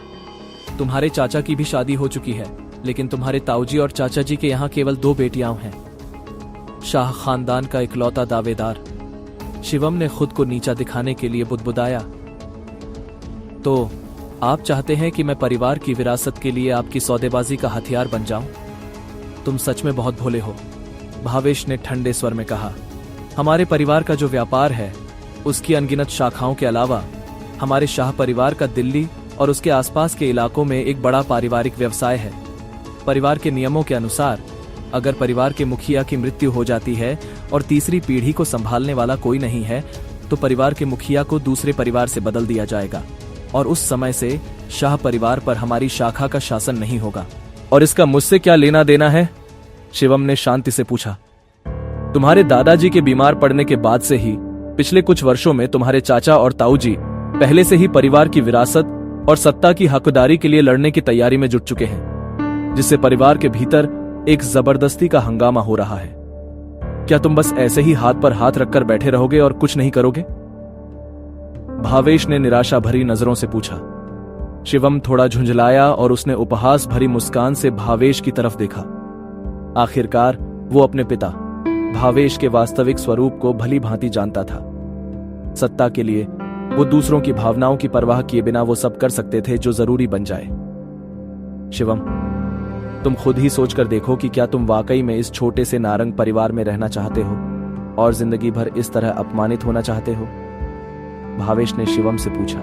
तुम्हारे चाचा की भी शादी हो चुकी है, लेकिन तुम्हारे ताऊजी और चाचा जी के यहाँ केवल 2 बेटियां हैं। शाह खानदान का इकलौता दावेदार। शिवम ने खुद को नीचा दिखाने के लिए बुदबुदाया, तो आप चाहते हैं कि मैं परिवार की विरासत के लिए आपकी सौदेबाजी का हथियार बन जाऊं? तुम सच में बहुत भोले हो, भावेश ने ठंडे स्वर में कहा। हमारे परिवार का जो व्यापार है, उसकी अनगिनत शाखाओं के अलावा हमारे शाह परिवार का दिल्ली और उसके आसपास के इलाकों में एक बड़ा पारिवारिक व्यवसाय है। परिवार के नियमों के अनुसार अगर परिवार के मुखिया की मृत्यु हो जाती है और तीसरी पीढ़ी को संभालने वाला कोई नहीं है, तो परिवार के मुखिया को दूसरे परिवार से बदल दिया जाएगा और उस समय से शाह परिवार पर हमारी शाखा का शासन नहीं होगा। और इसका मुझसे क्या लेना देना है? शिवम ने शांति से पूछा। तुम्हारे दादाजी के बीमार पड़ने के बाद से ही पिछले कुछ वर्षों में तुम्हारे चाचा और ताऊजी पहले से ही परिवार की विरासत और सत्ता की हकदारी के लिए लड़ने की तैयारी में जुट चुके हैं, जिससे परिवार के भीतर एक जबरदस्ती का हंगामा हो रहा है। क्या तुम बस ऐसे ही हाथ पर हाथ रखकर बैठे रहोगे और कुछ नहीं करोगे? भावेश ने निराशा भरी नजरों से पूछा। शिवम थोड़ा झुंझलाया और उसने उपहास भरी मुस्कान से भावेश की तरफ देखा। आखिरकार वो अपने पिता भावेश के वास्तविक स्वरूप को भली भांति जानता था। सत्ता के लिए वो दूसरों की भावनाओं की परवाह किए बिना वो सब कर सकते थे जो जरूरी बन जाए। शिवम, तुम खुद ही सोचकर देखो कि क्या तुम वाकई में इस छोटे से नारंग परिवार में रहना चाहते हो और जिंदगी भर इस तरह अपमानित होना चाहते हो? भावेश ने शिवम से पूछा।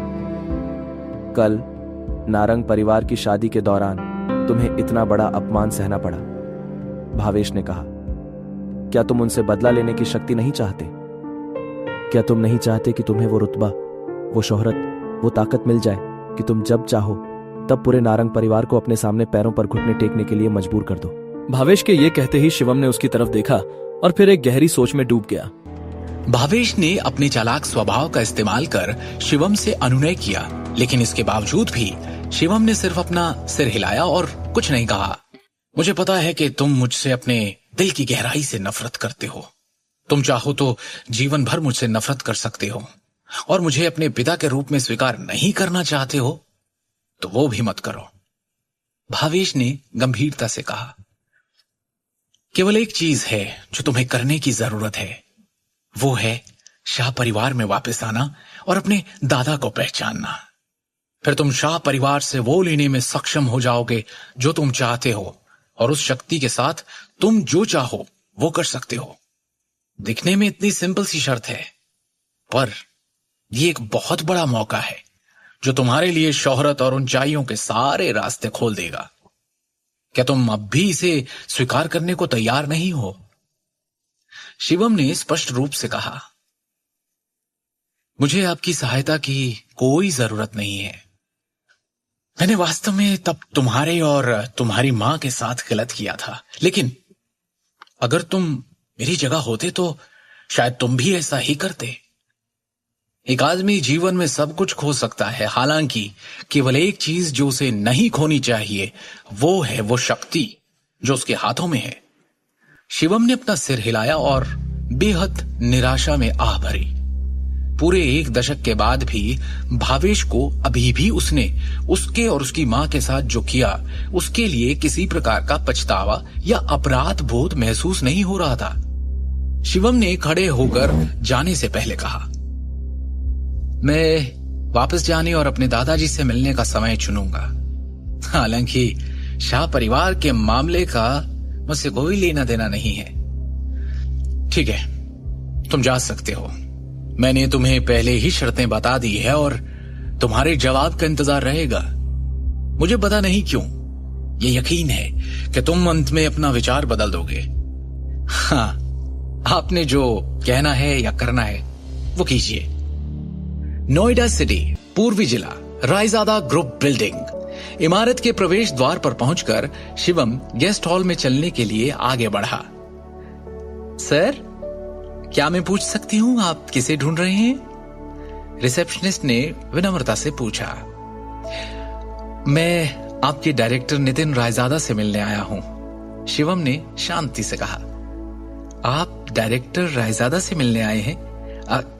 कल नारंग परिवार की शादी के दौरान तुम्हें इतना बड़ा अपमान सहना पड़ा। भावेश ने कहा, क्या तुम उनसे बदला लेने की शक्ति नहीं चाहते? क्या तुम नहीं चाहते कि तुम्हें वो रुतबा, वो शोहरत, वो ताकत मिल जाए कि तुम जब चाहो तब पूरे नारंग परिवार को अपने सामने पैरों पर घुटने टेकने के लिए मजबूर कर दो? भावेश के ये कहते ही शिवम ने उसकी तरफ देखा और फिर एक गहरी सोच में डूब गया। भावेश ने अपने चालाक स्वभाव का इस्तेमाल कर शिवम से अनुनय किया, लेकिन इसके बावजूद भी शिवम ने सिर्फ अपना सिर हिलाया और कुछ नहीं कहा। मुझे पता है कि तुम मुझसे अपने दिल की गहराई से नफरत करते हो। तुम चाहो तो जीवन भर मुझसे नफरत कर सकते हो और मुझे अपने पिता के रूप में स्वीकार नहीं करना चाहते हो तो वो भी मत करो। भावेश ने गंभीरता से कहा, केवल एक चीज है जो तुम्हें करने की जरूरत है, वो है शाह परिवार में वापस आना और अपने दादा को पहचानना। फिर तुम शाह परिवार से वो लेने में सक्षम हो जाओगे जो तुम चाहते हो और उस शक्ति के साथ तुम जो चाहो वो कर सकते हो। दिखने में इतनी सिंपल सी शर्त है, पर ये एक बहुत बड़ा मौका है जो तुम्हारे लिए शोहरत और ऊंचाइयों के सारे रास्ते खोल देगा। क्या तुम अब भी इसे स्वीकार करने को तैयार नहीं हो? शिवम ने स्पष्ट रूप से कहा, मुझे आपकी सहायता की कोई जरूरत नहीं है। मैंने वास्तव में तब तुम्हारे और तुम्हारी मां के साथ गलत किया था, लेकिन अगर तुम मेरी जगह होते तो शायद तुम भी ऐसा ही करते। एक आदमी जीवन में सब कुछ खो सकता है, हालांकि केवल एक चीज जो उसे नहीं खोनी चाहिए वो है वो शक्ति जो उसके हाथों में है। शिवम ने अपना सिर हिलाया और बेहद निराशा में आह भरी। पूरे 1 दशक के बाद भी भावेश को अभी भी उसने उसके और उसकी मां के साथ जो किया उसके लिए किसी प्रकार का पछतावा या अपराध बोध महसूस नहीं हो रहा था। शिवम ने खड़े होकर जाने से पहले कहा, मैं वापस जाने और अपने दादाजी से मिलने का समय चुनूंगा। हालांकि शाह परिवार के मामले का मुझसे कोई लेना देना नहीं है। ठीक है, तुम जा सकते हो। मैंने तुम्हें पहले ही शर्तें बता दी है और तुम्हारे जवाब का इंतजार रहेगा। मुझे पता नहीं क्यों ये यकीन है कि तुम अंत में अपना विचार बदल दोगे। हाँ, आपने जो कहना है या करना है वो कीजिए। नोएडा सिटी, पूर्वी जिला, रायजादा ग्रुप बिल्डिंग। इमारत के प्रवेश द्वार पर पहुंचकर शिवम गेस्ट हॉल में चलने के लिए आगे बढ़ा। सर, क्या मैं पूछ सकती हूं आप किसे ढूंढ रहे हैं? रिसेप्शनिस्ट ने विनम्रता से पूछा। मैं आपके डायरेक्टर नितिन रायजादा से मिलने आया हूं, शिवम ने शांति से कहा। आप डायरेक्टर रायजादा से मिलने आए हैं?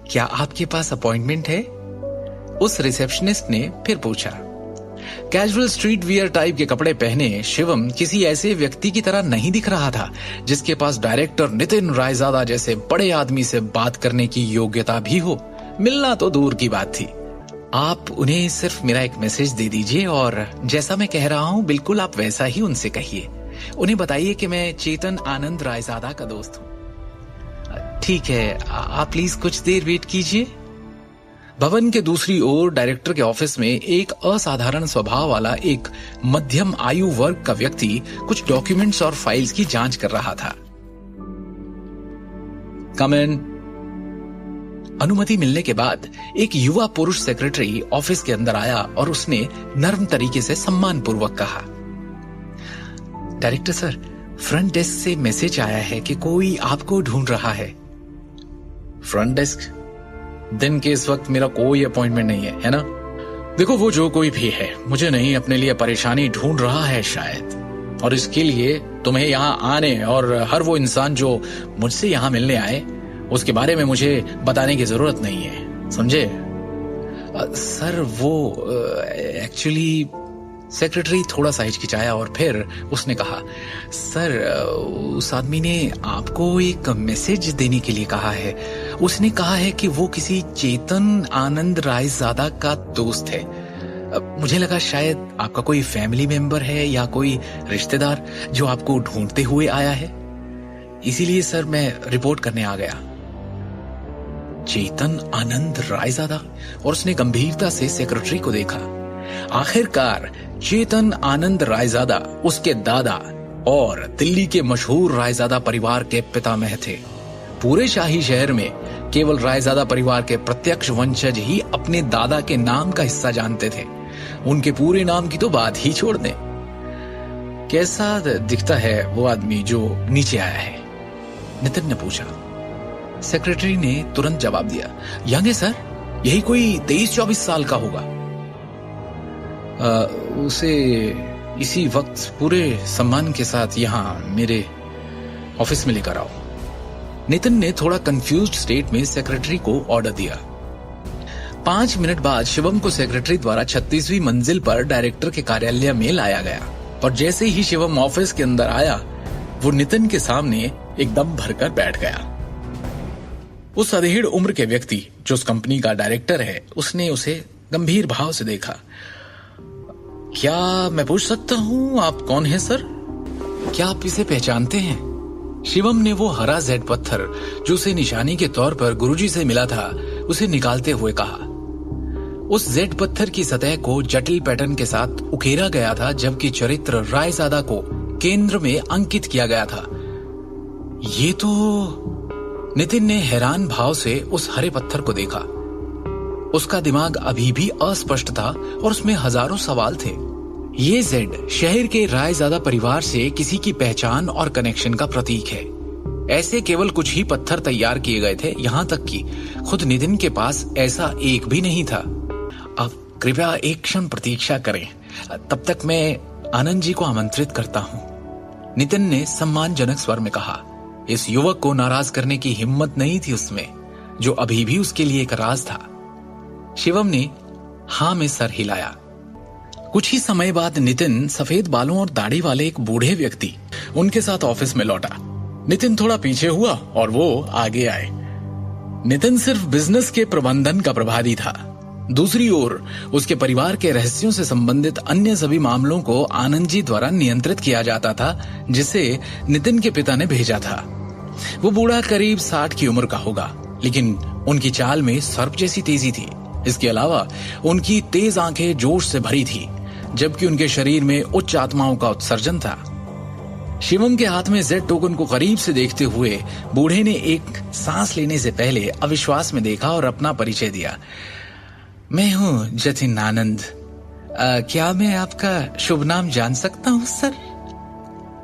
क्या आपके पास अपॉइंटमेंट है? उस रिसेप्शनिस्ट ने फिर पूछा। कैजुअल स्ट्रीट वियर टाइप के कपड़े पहने शिवम किसी ऐसे व्यक्ति की तरह नहीं दिख रहा था जिसके पास डायरेक्टर नितिन रायजादा जैसे बड़े आदमी से बात करने की योग्यता भी हो। मिलना तो दूर की बात थी। आप उन्हें सिर्फ मेरा एक मैसेज दे दीजिए और जैसा मैं कह रहा हूं बिल्कुल आप वैसा ही उनसे कहिए। उन्हें बताइए कि मैं चेतन आनंद रायजादा का दोस्त हूं। ठीक है, आप प्लीज कुछ देर वेट कीजिए। भवन के दूसरी ओर डायरेक्टर के ऑफिस में एक असाधारण स्वभाव वाला एक मध्यम आयु वर्ग का व्यक्ति कुछ डॉक्यूमेंट्स और फाइल्स की जांच कर रहा था। कम इन। अनुमति मिलने के बाद एक युवा पुरुष सेक्रेटरी ऑफिस के अंदर आया और उसने नर्म तरीके से सम्मानपूर्वक कहा, डायरेक्टर सर, फ्रंट डेस्क से मैसेज आया है कि कोई आपको ढूंढ रहा है। Front desk? दिन के इस वक्त मेरा कोई अपॉइंटमेंट नहीं है ना? देखो, वो जो कोई भी है, मुझे नहीं, अपने लिए परेशानी ढूंढ रहा है शायद, और इसके लिए तुम्हें यहाँ आने और हर वो इंसान जो मुझसे यहाँ मिलने आए उसके बारे में मुझे बताने की जरूरत नहीं है, समझे? सर, वो एक्चुअली, सेक्रेटरी थोड़ा सा हिचकिचाया और फिर उसने कहा, सर, उस आदमी ने आपको एक मैसेज देने के लिए कहा है। उसने कहा है कि वो किसी चेतन आनंद रायजादा का दोस्त है। मुझे लगा शायद आपका कोई फैमिली मेंबर है या कोई रिश्तेदार जो आपको ढूंढते हुए आया है, इसीलिए सर मैं रिपोर्ट करने आ गया। चेतन आनंद रायजादा? और उसने गंभीरता से सेक्रेटरी को देखा। आखिरकार चेतन आनंद रायजादा उसके दादा और दिल्ली के मशहूर रायजादा परिवार के पितामह थे। पूरे शाही शहर में केवल रायजादा परिवार के प्रत्यक्ष वंशज ही अपने दादा के नाम का हिस्सा जानते थे। उनके पूरे नाम की तो बात ही छोड़ दें। कैसा दिखता है वो आदमी जो नीचे आया है? नितिन ने पूछा। सेक्रेटरी ने तुरंत जवाब दिया, यंग है सर, यही कोई 23-24 साल का होगा। उसे इसी वक्त पूरे सम्मान के साथ यहाँ मेरे ऑफिस में लेकर आओ। नितिन ने थोड़ा कंफ्यूज्ड स्टेट में सेक्रेटरी को ऑर्डर दिया। 5 मिनट बाद शिवम को सेक्रेटरी द्वारा 36वीं मंजिल पर डायरेक्टर के कार्यालय में लाया गया और जैसे ही शिवम ऑफिस के अंदर आया वो नितिन के सामने एकदम भरकर बैठ गया। उस अधेड़ उम्र के व्यक्ति जो उस कंपनी का डायरेक्टर है, उसने उसे गंभीर भाव से देखा। क्या मैं पूछ सकता हूं आप कौन हैं सर? क्या आप इसे पहचानते हैं? शिवम ने वो हरा जेड पत्थर जो उसे निशानी के तौर पर गुरुजी से मिला था उसे निकालते हुए कहा। उस जेड पत्थर की सतह को जटिल पैटर्न के साथ उकेरा गया था जबकि चरित्र रायजादा को केंद्र में अंकित किया गया था। ये तो... नितिन ने हैरान भाव से उस हरे पत्थर को देखा। उसका दिमाग अभी भी अस्पष्ट था और उसमें हजारों सवाल थे। ये जेड शहर के रायजादा परिवार से किसी की पहचान और कनेक्शन का प्रतीक है। ऐसे केवल कुछ ही पत्थर तैयार किए गए थे, यहाँ तक कि खुद नितिन के पास ऐसा एक भी नहीं था। अब कृपया एक क्षण प्रतीक्षा करें, तब तक मैं आनंद जी को आमंत्रित करता हूँ, नितिन ने सम्मानजनक स्वर में कहा। इस युवक को नाराज करने की हिम्मत नहीं थी उसमें, जो अभी भी उसके लिए एक राज था। शिवम ने हाँ में सर हिलाया। कुछ ही समय बाद नितिन सफेद बालों और दाढ़ी वाले एक बूढ़े व्यक्ति उनके साथ ऑफिस में लौटा। नितिन थोड़ा पीछे हुआ और वो आगे आए। नितिन सिर्फ बिजनेस के प्रबंधन का प्रभारी था। दूसरी ओर उसके परिवार के रहस्यों से संबंधित अन्य सभी मामलों को आनंद जी द्वारा नियंत्रित किया जाता था, जिसे नितिन के पिता ने भेजा था। वो बूढ़ा करीब 60 की उम्र का होगा, लेकिन उनकी चाल में सर्प जैसी तेजी थी। इसके अलावा उनकी तेज आंखें जोश से भरी थी, जबकि उनके शरीर में उच्च आत्माओं का उत्सर्जन था। शिवम के हाथ में जेड टोकन को करीब से देखते हुए बूढ़े ने एक सांस लेने से पहले अविश्वास में देखा और अपना परिचय दिया। मैं हूं जतिन आनंद। क्या मैं आपका शुभ नाम जान सकता हूं sir?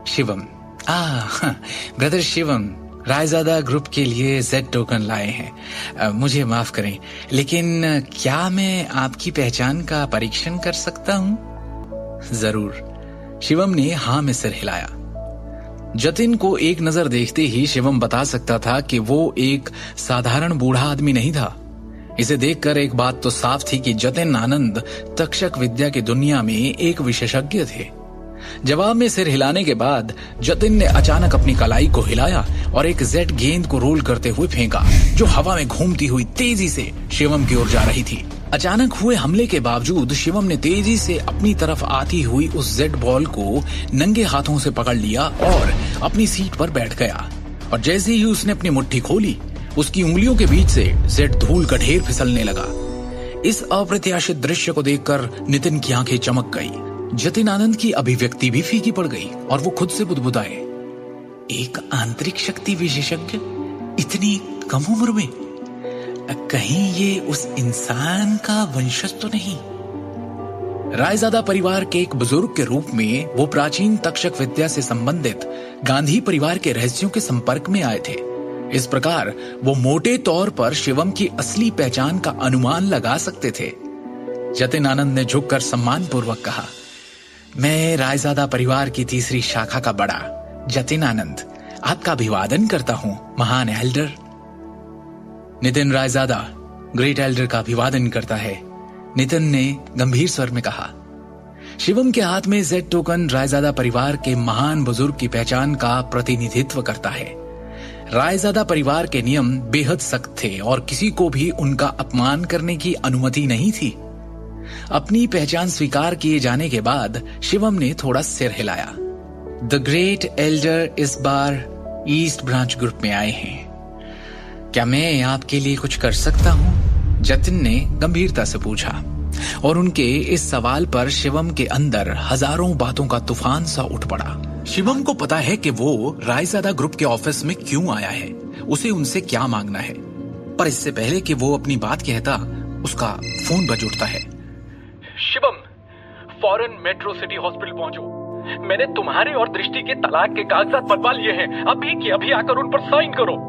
Shivam. Brother Shivam Raizada group के लिए जेड टोकन लाए हैं। मुझे माफ करें, लेकिन क्या मैं आपकी पहचान का परीक्षण कर सकता हूं? जरूर। शिवम ने हाँ में सिर हिलाया। जतिन को एक नजर देखते ही शिवम बता सकता था कि वो एक साधारण बूढ़ा आदमी नहीं था। इसे देखकर एक बात तो साफ थी कि जतिन आनंद तक्षक विद्या की दुनिया में एक विशेषज्ञ थे। जवाब में सिर हिलाने के बाद जतिन ने अचानक अपनी कलाई को हिलाया और एक जेड गेंद को रोल करते हुए फेंका, जो हवा में घूमती हुई तेजी से शिवम की ओर जा रही थी। अचानक हुए हमले के बावजूद शिवम ने तेजी से अपनी तरफ आती हुई उस जेड बॉल को नंगे हाथों से पकड़ लिया और अपनी सीट पर बैठ गया। और जैसे ही उसने अपनी मुट्ठी खोली, उसकी उंगलियों के बीच से जेड धूल का ढेर फिसलने लगा। इस अप्रत्याशित दृश्य को देखकर नितिन की आंखें चमक गई। जतिन आनंद की अभिव्यक्ति भी फीकी पड़ गई और वो खुद से बुदबुदाए, एक आंतरिक शक्ति विशेषज्ञ इतनी कम उम्र में? कहीं ये उस इंसान का वंशज तो नहीं? रायजादा परिवार के एक बुजुर्ग के रूप में वो प्राचीन तक्षक विद्या से संबंधित गांधी परिवार के रहस्यों के संपर्क में आए थे। इस प्रकार वो मोटे तौर पर शिवम की असली पहचान का अनुमान लगा सकते थे। जतिन आनंद ने झुककर सम्मान पूर्वक कहा, मैं रायजादा परिवार की तीसरी शाखा का बड़ा जतिन आनंद आपका अभिवादन करता हूं, महान Elder. Nitin Raizada great Elder का अभिवादन करता है, नितिन ने गंभीर स्वर में कहा। शिवम के हाथ में जेड टोकन रायजादा परिवार के महान बुजुर्ग की पहचान का प्रतिनिधित्व करता है। रायजादा परिवार के नियम बेहद सख्त थे और किसी को भी उनका अपमान करने की अनुमति नहीं थी। अपनी पहचान स्वीकार किए जाने के बाद शिवम ने थोड़ा सिर हिलाया। द ग्रेट एल्डर इस बार ईस्ट ब्रांच ग्रुप में आए हैं। क्या मैं आपके लिए कुछ कर सकता हूं? जतिन ने गंभीरता से पूछा और उनके इस सवाल पर शिवम के अंदर हजारों बातों का तूफान सा उठ पड़ा। शिवम को पता है कि वो रायजादा ग्रुप के ऑफिस में क्यों आया है, उसे उनसे क्या मांगना है, पर इससे पहले कि वो अपनी बात कहता, उसका फोन बज उठता है। शिवम, फौरन मेट्रो सिटी हॉस्पिटल पहुंचो। मैंने तुम्हारे और दृष्टि के तलाक के कागजात बनवा लिए हैं। अभी की अभी आकर उन पर साइन करो।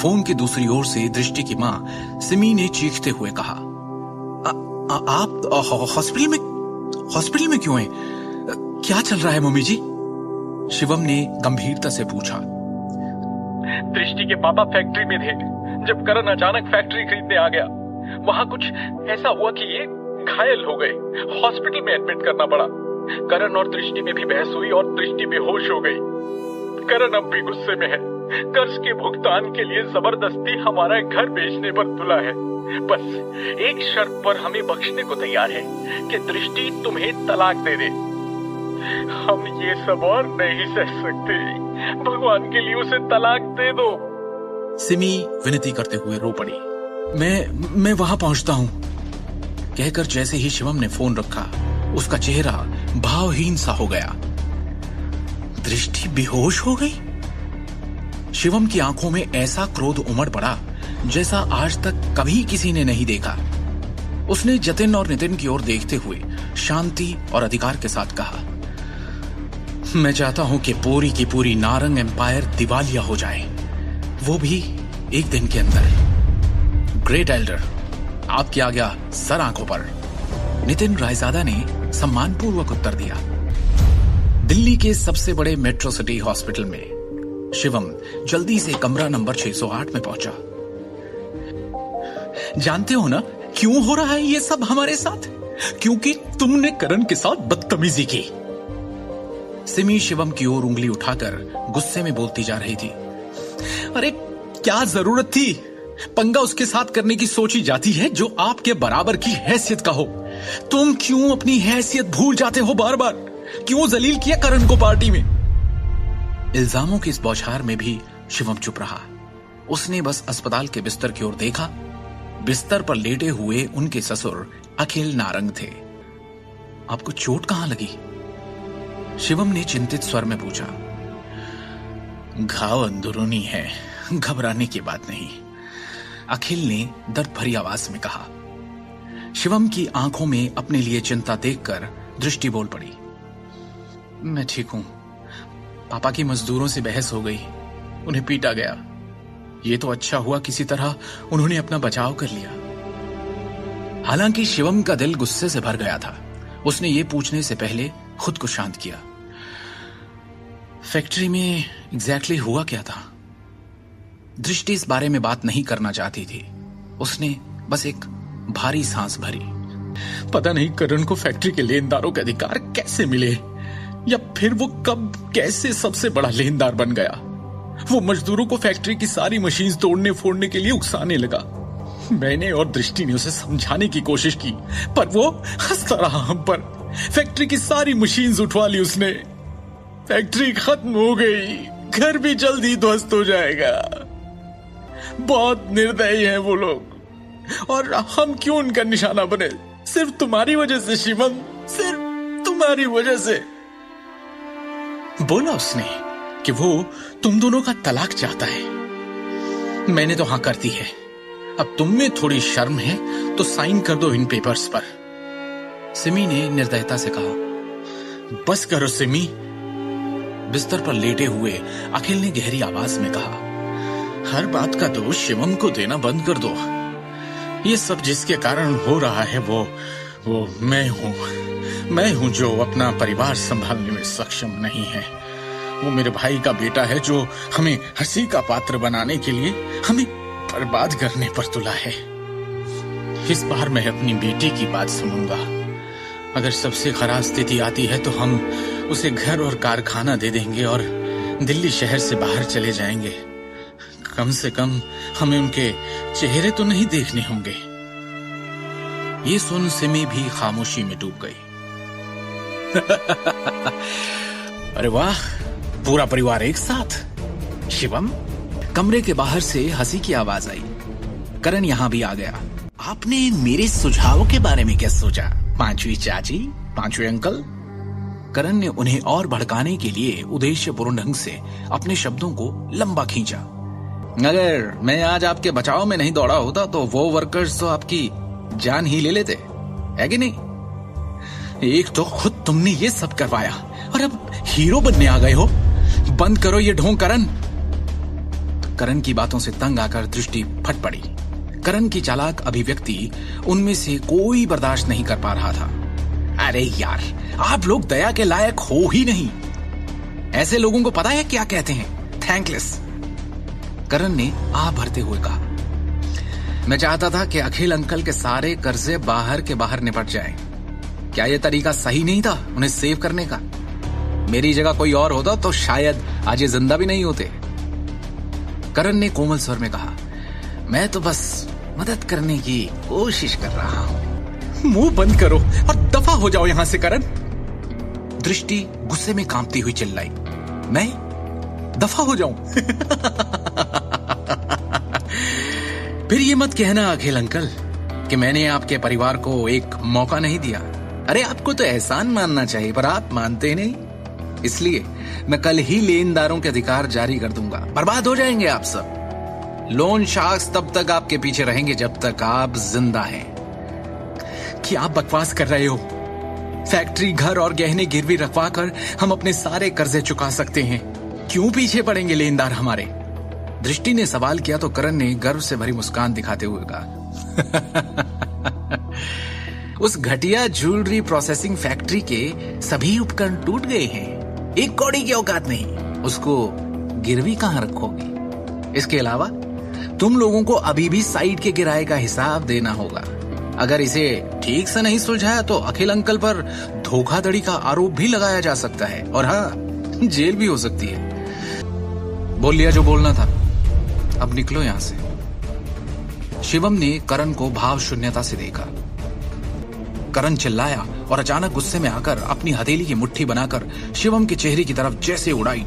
फोन की दूसरी ओर से दृष्टि की माँ सिमी ने चीखते हुए कहा, आप हॉस्पिटल में क्यों हैं? क्या चल रहा है मम्मी जी? शिवम ने गंभीरता से पूछा। दृष्टि के पापा फैक्ट्री में थे जब करण अचानक फैक्ट्री खरीदने आ गया। वहां कुछ ऐसा हुआ कि ये घायल हो गए। हॉस्पिटल में एडमिट करना पड़ा। करण और दृष्टि में भी बहस हुई और दृष्टि बेहोश हो गई। करण अब भी गुस्से में है। कर्ज के भुगतान के लिए जबरदस्ती हमारा घर बेचने पर तुला है। बस एक शर्त पर हमें बख्शने को तैयार है कि दृष्टि तुम्हें तलाक दे दे। हम ये सब और नहीं सह सकते। भगवान के लिए उसे तलाक दे दो। सिमी विनती करते हुए रो पड़ी। मैं वहां पहुंचता हूं, कहकर जैसे ही शिवम ने फोन रखा, उसका चेहरा भावहीन सा हो गया। दृष्टि बेहोश हो गई। शिवम की आंखों में ऐसा क्रोध उमड़ पड़ा जैसा आज तक कभी किसी ने नहीं देखा। उसने जतिन और नितिन की ओर देखते हुए शांति और अधिकार के साथ कहा, मैं चाहता हूं कि पूरी की पूरी नारंग एम्पायर दिवालिया हो जाए, वो भी एक दिन के अंदर। ग्रेट एल्डर, आपकी आज्ञा सर आंखों पर। नितिन रायजादा ने सम्मानपूर्वक उत्तर दिया। दिल्ली के सबसे बड़े मेट्रो सिटी हॉस्पिटल में शिवम जल्दी से कमरा नंबर 608 में पहुंचा। जानते हो ना क्यों हो रहा है ये सब हमारे साथ? क्योंकि तुमने करण के साथ बदतमीजी की। सिमी शिवम की ओर उंगली उठाकर गुस्से में बोलती जा रही थी। अरे क्या जरूरत थी? पंगा उसके साथ करने की सोची जाती है जो आपके बराबर की हैसियत का हो। तुम क्यों अपनी हैसियत भूल जाते हो बार बार? क्यों जलील किया करण को पार्टी में? इल्जामों की इस बौछार में भी शिवम चुप रहा। उसने बस अस्पताल के बिस्तर की ओर देखा। बिस्तर पर लेटे हुए उनके ससुर अखिल नारंग थे। आपको चोट कहां लगी? शिवम ने चिंतित स्वर में पूछा। घाव अंदरूनी है, घबराने की बात नहीं, अखिल ने दर्द भरी आवाज में कहा। शिवम की आंखों में अपने लिए चिंता देखकर दृष्टि बोल पड़ी। मैं ठीक हूं। पापा की मजदूरों से बहस हो गई, उन्हें पीटा गया। ये तो अच्छा हुआ किसी तरह उन्होंने अपना बचाव कर लिया। हालांकि शिवम का दिल गुस्से से भर गया था। उसने ये पूछने से पहले खुद को शांत किया। फैक्ट्री में एग्जैक्टली हुआ क्या था? दृष्टि इस बारे में बात नहीं करना चाहती थी। उसने बस एक भारी सांस भरी। पता नहीं करण को फैक्ट्री के लेनदारों के अधिकार कैसे मिले, या फिर वो कब कैसे सबसे बड़ा लेनदार बन गया। वो मजदूरों को फैक्ट्री की सारी मशीन तोड़ने फोड़ने के लिए उकसाने लगा। मैंने और दृष्टि ने उसे समझाने की कोशिश की, पर वो हंसता रहा हम पर। फैक्ट्री की सारी मशीन्स उठवा ली उसने। फैक्ट्री खत्म हो गई, घर भी जल्दी ध्वस्त हो जाएगा। बहुत निर्दयी हैं वो लोग, और हम क्यों उनका निशाना बने? सिर्फ तुम्हारी वजह से शिवम, सिर्फ तुम्हारी वजह से। बोला उसने कि वो तुम दोनों का तलाक चाहता है। मैंने तो हां कर दी है। अब तुम में थोड़ी शर्म है तो साइन कर दो इन पेपर्स पर। सिमी ने निर्दयता से कहा। बस करो सिमी। बिस्तर पर लेटे हुए अखिल ने गहरी आवाज में कहा। हर बात का दोष शिवम को देना बंद कर दो। ये सब जिसके कारण हो रहा है वो मैं हूं जो अपना परिवार संभालने में सक्षम नहीं है। वो मेरे भाई का बेटा है जो हमें हंसी का पात्र बनाने के लिए हमें बर्बाद करने पर तुला है। इस बार मैं अपनी बेटी की बात सुनूंगा। अगर सबसे खराब स्थिति आती है तो हम उसे घर और कारखाना दे देंगे और दिल्ली शहर से बाहर चले जाएंगे। कम से कम हमें उनके चेहरे तो नहीं देखने होंगे। ये सुन सिमी भी खामोशी में डूब गई। अरे वाह, पूरा परिवार एक साथ। शिवम, कमरे के बाहर से हंसी की आवाज आई। करण यहां भी आ गया। आपने मेरे सुझावों के बारे में क्या सोचा? पांचवी चाची, पांचवे अंकल? करण ने उन्हें और भड़काने के लिए उद्देश्यपूर्ण ढंग से अपने शब्दों को लंबा खींचा। अगर मैं आज आपके बचाव में नहीं दौड़ा होता तो वो वर्कर्स तो आपकी जान ही ले लेते, है कि नहीं? एक तो खुद तुमने ये सब करवाया और अब हीरो बनने आ गए हो। बंद करो ये ढोंग करण। करण की बातों से तंग आकर दृष्टि फट पड़ी। करण की चालाक अभिव्यक्ति उनमें से कोई बर्दाश्त नहीं कर पा रहा था। अरे यार, आप लोग दया के लायक हो ही नहीं। ऐसे लोगों को पता है क्या कहते हैं? थैंकलेस। करण ने आह भरते हुए कहा। मैं चाहता था कि अखिल अंकल के सारे कर्जे बाहर के बाहर निपट जाएं। क्या यह तरीका सही नहीं था उन्हें सेव करने का? मेरी जगह कोई और होता तो शायद आज ये जिंदा भी नहीं होते। करण ने कोमल स्वर में कहा। मैं तो बस मदद करने की कोशिश कर रहा हूं। मुंह बंद करो और दफा हो जाओ यहां से करण। दृष्टि गुस्से में कांपती हुई चिल्लाई। मैं दफा हो जाऊं? फिर ये मत कहना अखिल अंकल कि मैंने आपके परिवार को एक मौका नहीं दिया। अरे आपको तो एहसान मानना चाहिए, पर आप मानते नहीं। इसलिए मैं कल ही लेनदारों के अधिकार जारी कर दूंगा। बर्बाद हो जाएंगे आप सब। लोन शार्क्स तब तक आपके पीछे रहेंगे जब तक आप जिंदा हैं। क्या आप बकवास कर रहे हो? फैक्ट्री, घर और गहने गिरवी रखवा कर हम अपने सारे कर्जे चुका सकते हैं। क्यों पीछे पड़ेंगे लेनदार हमारे? दृष्टि ने सवाल किया तो करण ने गर्व से भरी मुस्कान दिखाते हुए कहा। उस घटिया ज्वेलरी प्रोसेसिंग फैक्ट्री के सभी उपकरण टूट गए हैं। एक कौड़ी की औकात नहीं, उसको गिरवी कहां रखोगे? इसके अलावा तुम लोगों को अभी भी साइट के किराए का हिसाब देना होगा। अगर इसे ठीक से नहीं सुलझाया तो अखिल अंकल पर धोखाधड़ी का आरोप भी लगाया जा सकता है, और हाँ, जेल भी हो सकती है। बोल लिया जो बोलना था, अब निकलो यहां से। शिवम ने करण को भाव शून्यता से देखा। करण चिल्लाया और अचानक गुस्से में आकर अपनी हथेली की मुट्ठी बनाकर शिवम के चेहरे की तरफ जैसे उड़ाई।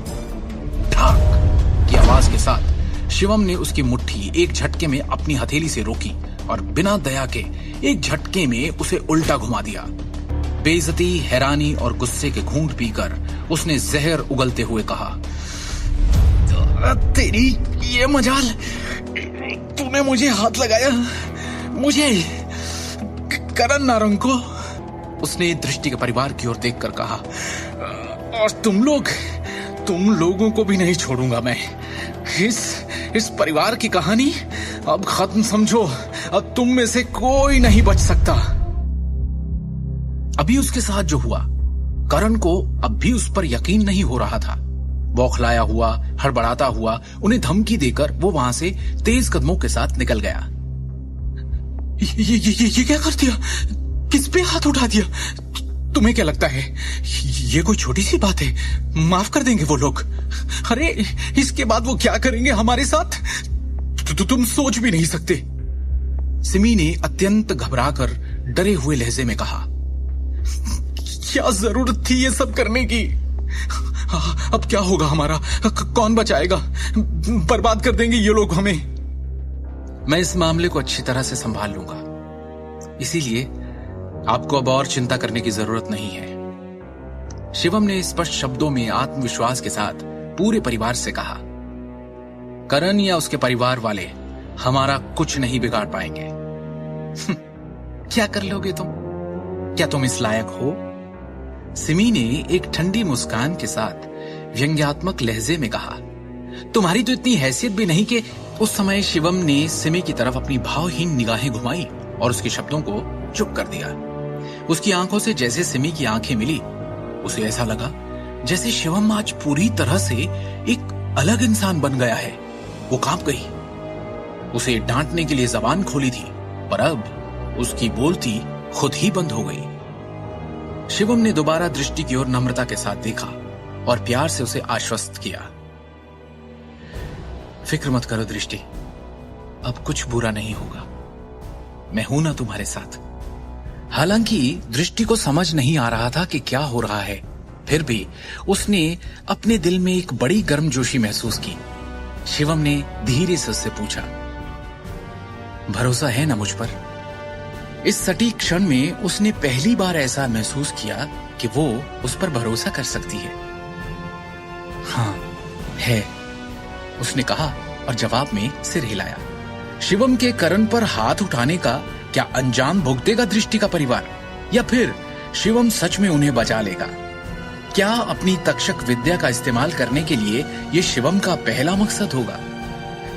ठाक की आवाज के साथ शिवम ने उसकी मुट्ठी एक झटके में अपनी हथेली से रोकी और बिना दया के एक झटके में उसे उल्टा घुमा दिया। बेइज्जती, हैरानी और गुस्से के घूंट पीकर उसने जहर उगलते हुए कहा, तेरी ये मजाल, तूने मुझे हाथ लगाया, मुझे, करण नारंग को। उसने दृष्टि के परिवार की ओर देखकर कहा, और तुम लोगों को भी नहीं छोड़ूंगा मैं। इस परिवार की कहानी अब खत्म समझो। अब तुम में से कोई नहीं बच सकता। अभी उसके साथ जो हुआ, करण को अब भी उस पर यकीन नहीं हो रहा था। बौखलाया हुआ, हड़बड़ाता हुआ उन्हें धमकी देकर वो वहां से तेज कदमों के साथ निकल गया। ये क्या कर दिया? किस पे हाथ उठा दिया? तुम्हें क्या लगता है ये कोई छोटी सी बात है? माफ कर देंगे वो लोग। अरे इसके बाद वो क्या करेंगे हमारे साथ तुम सोच भी नहीं सकते। सिमी ने अत्यंत घबराकर डरे हुए लहजे में कहा, क्या जरूरत थी ये सब करने की? अब क्या होगा हमारा? कौन बचाएगा? बर्बाद कर देंगे ये लोग हमें। मैं इस मामले को अच्छी तरह से संभाल लूंगा, इसीलिए आपको अब और चिंता करने की जरूरत नहीं है। शिवम ने स्पष्ट शब्दों में आत्मविश्वास के साथ पूरे परिवार से कहा, करण या उसके परिवार वाले हमारा कुछ नहीं बिगाड़ पाएंगे। क्या कर लोगे तुम? क्या तुम इस लायक हो? सिमी ने एक ठंडी मुस्कान के साथ व्यंग्यात्मक लहजे में कहा, तुम्हारी तो इतनी हैसियत भी नहीं कि उस समय शिवम ने सिमी की तरफ अपनी भावहीन निगाहें घुमाई और उसके शब्दों को चुप कर दिया। उसकी आंखों से जैसे सिमी की आंखें मिली, उसे ऐसा लगा जैसे शिवम आज पूरी तरह से एक अलग इंसान बन गया है। वो कांप गई। उसे डांटने के लिए जबान खोली थी, पर अब उसकी बोलती खुद ही बंद हो गई। शिवम ने दोबारा दृष्टि की ओर नम्रता के साथ देखा और प्यार से उसे आश्वस्त किया, फिक्र मत करो दृष्टि, अब कुछ बुरा नहीं होगा, मैं हूं ना तुम्हारे साथ। हालांकि दृष्टि को समझ नहीं आ रहा था कि क्या हो रहा है, फिर भी उसने अपने दिल में एक बड़ी गर्मजोशी महसूस की। शिवम ने धीरे से उससे पूछा, भरोसा है ना मुझ पर? इस सटीक क्षण में उसने पहली बार ऐसा महसूस किया कि वो उस पर भरोसा कर सकती है। हाँ है, उसने कहा और जवाब में सिर हिलाया। शिवम के करण पर हाथ उठाने का क्या अंजाम भुगतेगा दृष्टि का परिवार, या फिर शिवम सच में उन्हें बचा लेगा? क्या अपनी तक्षक विद्या का इस्तेमाल करने के लिए ये शिवम का पहला मकसद होगा?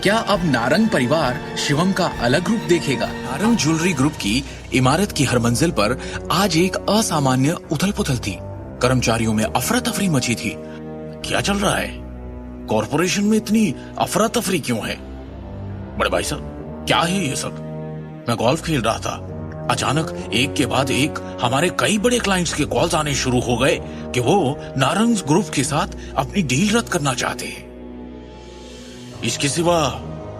क्या अब नारंग परिवार शिवम का अलग रूप देखेगा? नारंग ज्वेलरी ग्रुप की इमारत की हर मंजिल पर आज एक असामान्य उथल पुथल थी। कर्मचारियों में अफरा तफरी मची थी। क्या चल रहा है? कॉर्पोरेशन में इतनी अफरा तफरी क्यों है? बड़े भाई साहब, क्या है ये सब? मैं गोल्फ खेल रहा था, अचानक एक के बाद एक हमारे कई बड़े क्लाइंट्स के कॉल्स आने शुरू हो गए कि वो नारंग ग्रुप के साथ अपनी डील रद्द करना चाहते हैं। इसके सिवा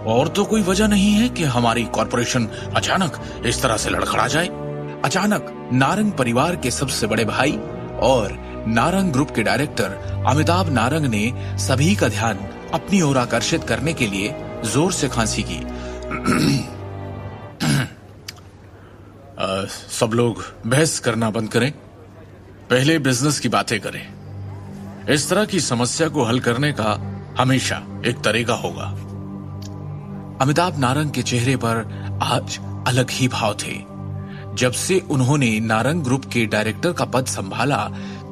और तो कोई वजह नहीं है कि हमारी कॉर्पोरेशन अचानक इस तरह से लड़खड़ा जाए। अचानक नारंग परिवार के सबसे बड़े भाई और नारंग ग्रुप के डायरेक्टर अमिताभ नारंग ने सभी का ध्यान अपनी ओर आकर्षित करने के लिए जोर से खांसी की। सब लोग बहस करना बंद करें, पहले बिजनेस की बातें करें। इस तरह की समस्या को हल करने का हमेशा एक तरीका होगा। अमिताभ नारंग के चेहरे पर आज अलग ही भाव थे। जब से उन्होंने नारंग ग्रुप के डायरेक्टर का पद संभाला,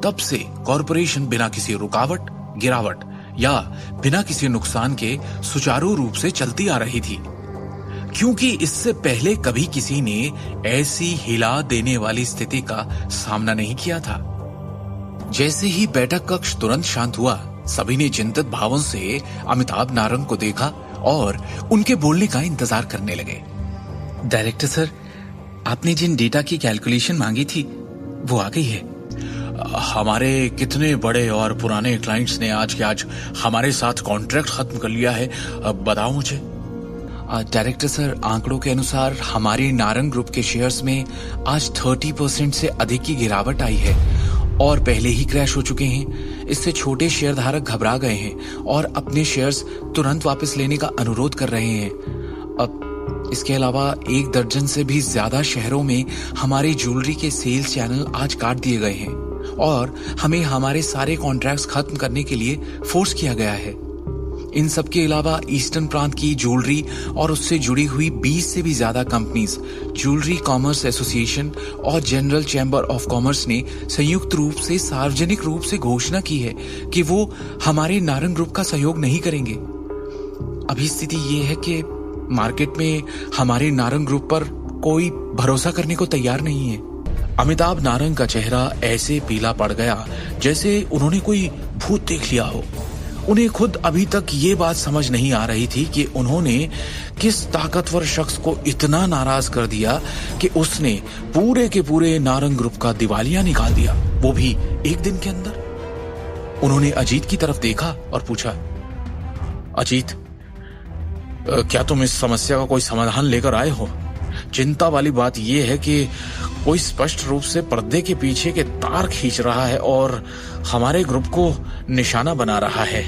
तब से कॉर्पोरेशन बिना किसी रुकावट, गिरावट या बिना किसी नुकसान के सुचारू रूप से चलती आ रही थी, क्योंकि इससे पहले कभी किसी ने ऐसी हिला देने वाली स्थिति का सामना नहीं किया था। जैसे ही बैठक कक्ष तुरंत शांत हुआ, सभी ने चिंतित भावों से अमिताभ नारंग को देखा और उनके बोलने का इंतजार करने लगे। डायरेक्टर सर, आपने जिन डेटा की कैलकुलेशन मांगी थी वो आ गई है। हमारे कितने बड़े और पुराने क्लाइंट्स ने आज के आज हमारे साथ कॉन्ट्रैक्ट खत्म कर लिया है, अब बताओ मुझे। डायरेक्टर सर, आंकड़ों के अनुसार हमारे नारंग ग्रुप के शेयर्स में आज 30% से अधिक की गिरावट आई है और पहले ही क्रैश हो चुके हैं। इससे छोटे शेयरधारक घबरा गए हैं और अपने शेयर्स तुरंत वापस लेने का अनुरोध कर रहे हैं। अब इसके अलावा 1 दर्जन से भी ज्यादा शहरों में हमारे ज्वेलरी के सेल्स चैनल आज काट दिए गए हैं और हमें हमारे सारे कॉन्ट्रैक्ट्स खत्म करने के लिए फोर्स किया गया है। इन सब के अलावा ईस्टर्न प्रांत की ज्वेलरी और उससे जुड़ी हुई 20 से भी ज्यादा कंपनीज, ज्वेलरी कॉमर्स एसोसिएशन और जनरल चैम्बर ऑफ कॉमर्स ने संयुक्त रूप से सार्वजनिक रूप से घोषणा की है कि वो हमारे नारंग ग्रुप का सहयोग नहीं करेंगे। अभी स्थिति ये है कि मार्केट में हमारे नारंग ग्रुप पर कोई भरोसा करने को तैयार नहीं है। अमिताभ नारंग का चेहरा ऐसे पीला पड़ गया जैसे उन्होंने कोई भूत देख लिया हो। उन्हें खुद अभी तक ये बात समझ नहीं आ रही थी कि उन्होंने किस ताकतवर शख्स को इतना नाराज कर दिया कि उसने पूरे के पूरे नारंग ग्रुप का दिवालिया निकाल दिया, वो भी एक दिन के अंदर। उन्होंने अजीत की तरफ देखा और पूछा, अजीत, क्या तुम इस समस्या का कोई समाधान लेकर आए हो? चिंता वाली बात यह है कि कोई स्पष्ट रूप से पर्दे के पीछे के तार खींच रहा है और हमारे ग्रुप को निशाना बना रहा है।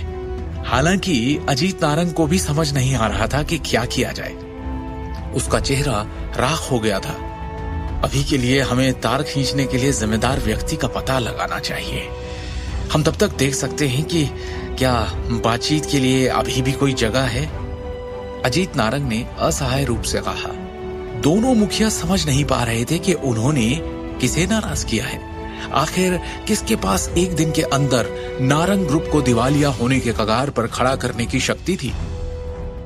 हालांकि अजीत नारंग को भी समझ नहीं आ रहा था कि क्या किया जाए। उसका चेहरा राख हो गया था। अभी के लिए हमें तार खींचने के लिए जिम्मेदार व्यक्ति का पता लगाना चाहिए। हम तब तक देख सकते हैं कि क्या बातचीत के लिए अभी भी कोई जगह है। अजीत नारंग ने असहाय रूप से कहा। दोनों मुखिया समझ नहीं पा रहे थे कि उन्होंने किसे नाराज किया है। आखिर किसके पास एक दिन के अंदर नारंग ग्रुप को दिवालिया होने के कगार पर खड़ा करने की शक्ति थी।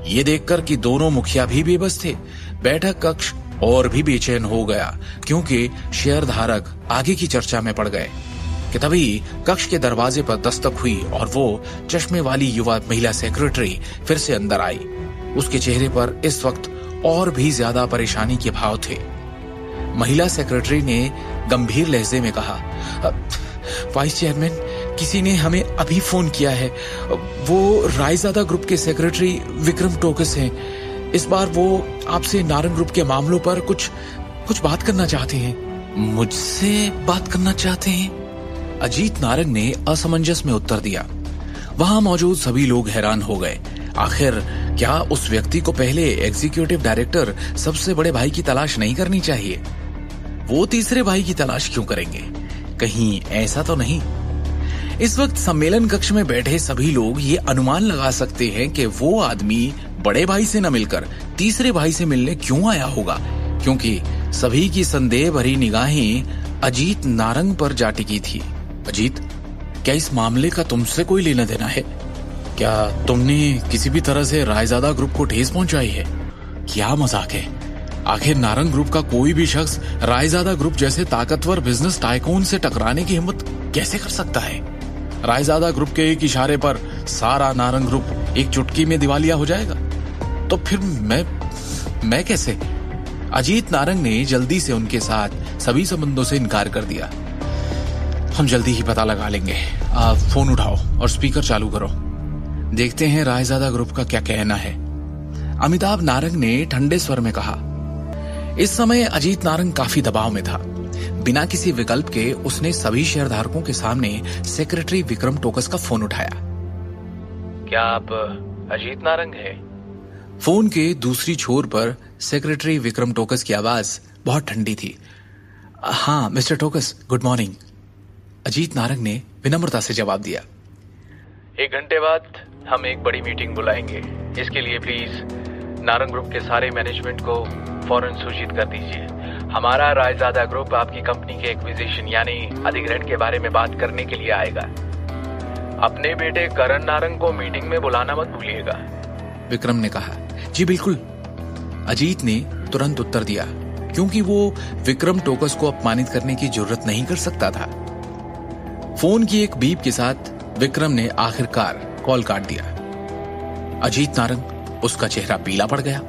ये देखकर कि दोनों मुखिया भी बेबस थे, बैठक कक्ष और भी बेचैन हो गया क्योंकि शेयरधारक आगे की चर्चा में पड़ गए कि तभी कक्ष के दरवाजे पर दस्तक हुई और वो चश्मे वाली युवा महिला सेक्रेटरी फिर से अंदर आई। उसके चेहरे पर इस वक्त और भी ज्यादा परेशानी के भाव थे। महिला सेक्रेटरी ने गंभीर लहजे में कहा, वाइस चेयरमैन, किसी ने हमें अभी फोन किया है। वो रायजादा ग्रुप के सेक्रेटरी विक्रम टोकस हैं। इस बार वो आपसे नारंग ग्रुप के मामलों पर कुछ बात करना चाहते हैं। मुझसे बात करना चाहते हैं? अजीत नारंग ने असमंजस में उत्तर दिया। वहां मौजूद सभी लोग हैरान हो गए। आखिर क्या उस व्यक्ति को पहले एग्जीक्यूटिव डायरेक्टर सबसे बड़े भाई की तलाश नहीं करनी चाहिए? वो तीसरे भाई की तलाश क्यों करेंगे? कहीं ऐसा तो नहीं? इस वक्त सम्मेलन कक्ष में बैठे सभी लोग ये अनुमान लगा सकते हैं कि वो आदमी बड़े भाई से न मिलकर तीसरे भाई से मिलने क्यों आया होगा, क्योंकि सभी की संदेह भरी निगाहें अजीत नारंग पर जा टिकी थी। अजीत, क्या इस मामले का तुमसे कोई लेना देना है? क्या तुमने किसी भी तरह से रायजादा ग्रुप को ठेस पहुंचाई है? क्या मजाक है? आखिर नारंग ग्रुप का कोई भी शख्स रायजादा ग्रुप जैसे ताकतवर बिजनेस टाइकून से टकराने की हिम्मत कैसे कर सकता है? रायजादा ग्रुप के एक इशारे पर सारा नारंग ग्रुप एक चुटकी में दिवालिया हो जाएगा। तो फिर मैं कैसे? अजीत नारंग ने जल्दी से उनके साथ सभी संबंधों से इनकार कर दिया। हम जल्दी ही पता लगा लेंगे। आप फोन उठाओ और स्पीकर चालू करो। देखते हैं रायजादा ग्रुप का क्या कहना है। अमिताभ नारंग ने ठंडे स्वर में कहा। इस समय अजीत नारंग काफी दबाव में था। बिना किसी विकल्प के उसने सभी शेयरधारकों के सामने सेक्रेटरी विक्रम टोकस का फोन उठाया। क्या आप अजीत नारंग हैं? फोन के दूसरी छोर पर सेक्रेटरी विक्रम टोकस की आवाज बहुत ठंडी थी। हाँ mister Tokas, good morning. Ajit Narang ने विनम्रता से जवाब दिया। 1 घंटे बाद हम एक बड़ी मीटिंग बुलाएंगे। इसके लिए प्लीज नारंग ग्रुप के सारे मैनेजमेंट को फौरन सूचित कर दीजिए। हमारा रायजादा ग्रुप आपकी कंपनी के एक्विजिशन यानी अधिग्रहण के बारे में बात करने के लिए आएगा। अपने बेटे करण नारंग को मीटिंग में बुलाना मत भूलिएगा। विक्रम ने कहा। जी बिल्कुल, अजीत ने तुरंत उत्तर दिया, क्योंकि वो विक्रम टोकस को अपमानित करने की जरूरत नहीं कर सकता था। फोन की एक बीप के साथ विक्रम ने आखिरकार कॉल काट दिया। अजीत नारंग, उसका चेहरा पीला पड़ गया।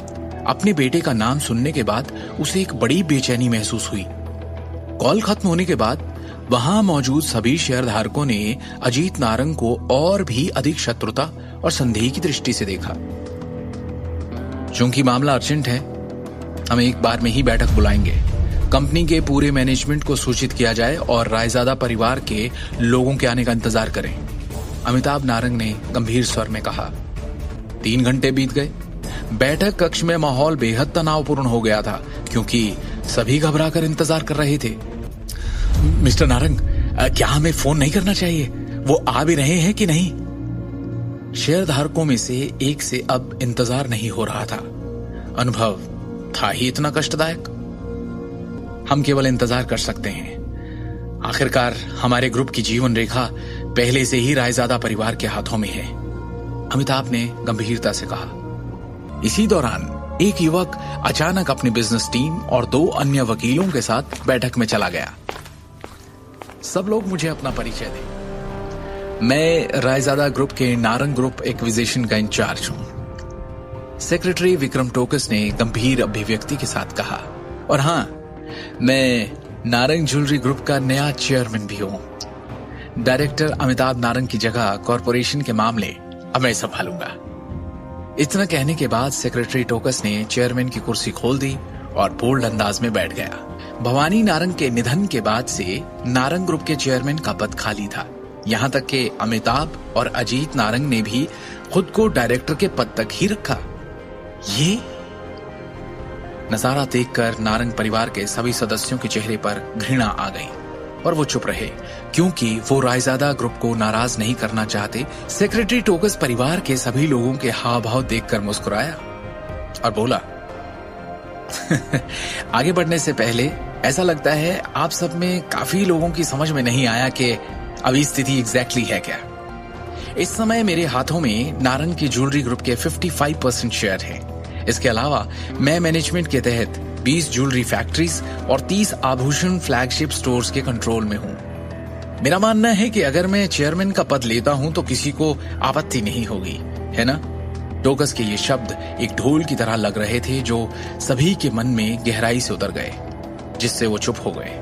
अपने बेटे का नाम सुनने के बाद उसे एक बड़ी बेचैनी महसूस हुई। कॉल खत्म होने के बाद वहां मौजूद सभी शेयरधारकों ने अजीत नारंग को और भी अधिक शत्रुता और संदेह की दृष्टि से देखा। चूंकि मामला अर्जेंट है, हम एक बार में ही बैठक बुलाएंगे। कंपनी के पूरे मैनेजमेंट को सूचित किया जाए और रायजादा परिवार के लोगों के आने का इंतजार करें। अमिताभ नारंग ने गंभीर स्वर में कहा। 3 घंटे बीत गए। बैठक कक्ष में माहौल बेहद तनावपूर्ण हो गया था, क्योंकि सभी घबरा कर इंतजार कर रहे थे। मिस्टर नारंग, क्या हमें फोन नहीं करना चाहिए? वो आ भी रहे हैं कि नहीं? शेयर धारकों में से एक से अब इंतजार नहीं हो रहा था। अनुभव था ही इतना कष्टदायक। हम केवल इंतजार कर सकते हैं। आखिरकार हमारे ग्रुप की जीवन रेखा पहले से ही रायजादा परिवार के हाथों में है, अमिताभ ने गंभीरता से कहा। इसी दौरान एक युवक अचानक अपनी बिजनेस टीम और 2 अन्य वकीलों के साथ बैठक में चला गया। सब लोग मुझे अपना परिचय दें। मैं रायजादा ग्रुप के नारंग ग्रुप एक्विजिशन का इंचार्ज हूं, सेक्रेटरी विक्रम टोकस ने गंभीर अभिव्यक्ति के साथ कहा। और हां, मैं नारंग ज्वेलरी ग्रुप का नया चेयरमैन भी हूं। डायरेक्टर अमिताभ नारंग की जगह कॉरपोरेशन के मामले अब मैं संभालूंगा। इतना कहने के बाद सेक्रेटरी टोकस ने चेयरमैन की कुर्सी खोल दी और बोल्ड अंदाज में बैठ गया। भवानी नारंग के निधन के बाद से नारंग ग्रुप के चेयरमैन का पद खाली था। यहां तक कि अमिताभ और अजीत नारंग ने भी खुद को डायरेक्टर के पद तक ही रखा। ये नजारा देखकर नारंग परिवार के सभी सदस्यों के चेहरे पर घृणा आ गई और वो चुप रहे, क्योंकि वो रायजादा ग्रुप को नाराज नहीं करना चाहते। सेक्रेटरी टोकस परिवार के सभी लोगों के हाव भाव देखकर मुस्कुराया और बोला, आगे बढ़ने से पहले ऐसा लगता है आप सब में काफी लोगों की समझ में नहीं आया कि अभी स्थिति एग्जैक्टली है क्या। इस समय मेरे हाथों में नारंग की ज्वेलरी ग्रुप के 55% शेयर हैं। इसके अलावा मैं मैनेजमेंट के तहत 20 ज्वेलरी फैक्ट्रीज और 30 आभूषण फ्लैगशिप स्टोर्स के कंट्रोल में हूं। मेरा मानना है कि अगर मैं चेयरमैन का पद लेता हूं तो किसी को आपत्ति नहीं होगी, है ना? टोकस के ये शब्द एक ढोल की तरह लग रहे थे जो सभी के मन में गहराई से उतर गए, जिससे वो चुप हो गए।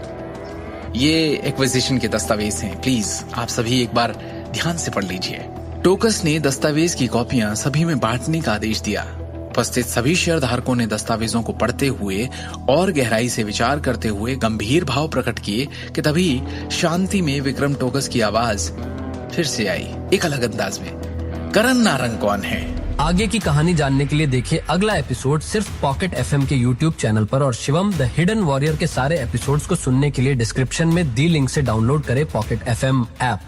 ये एक्विजिशन के दस्तावेज हैं, प्लीज आप सभी एक बार ध्यान से पढ़ लीजिए। टोकस ने दस्तावेज की कॉपियां सभी में बांटने का आदेश दिया। उपस्थित सभी शेयर धारकों ने दस्तावेजों को पढ़ते हुए और गहराई से विचार करते हुए गंभीर भाव प्रकट किए कि तभी शांति में विक्रम टोकस की आवाज फिर से आई, एक अलग अंदाज में। करण नारंग कौन है? आगे की कहानी जानने के लिए देखिए अगला एपिसोड सिर्फ पॉकेट एफएम के यूट्यूब चैनल पर, और शिवम द हिडन वॉरियर के सारे एपिसोड्स को सुनने के लिए डिस्क्रिप्शन में दी लिंक से डाउनलोड करें पॉकेट एफएम ऐप।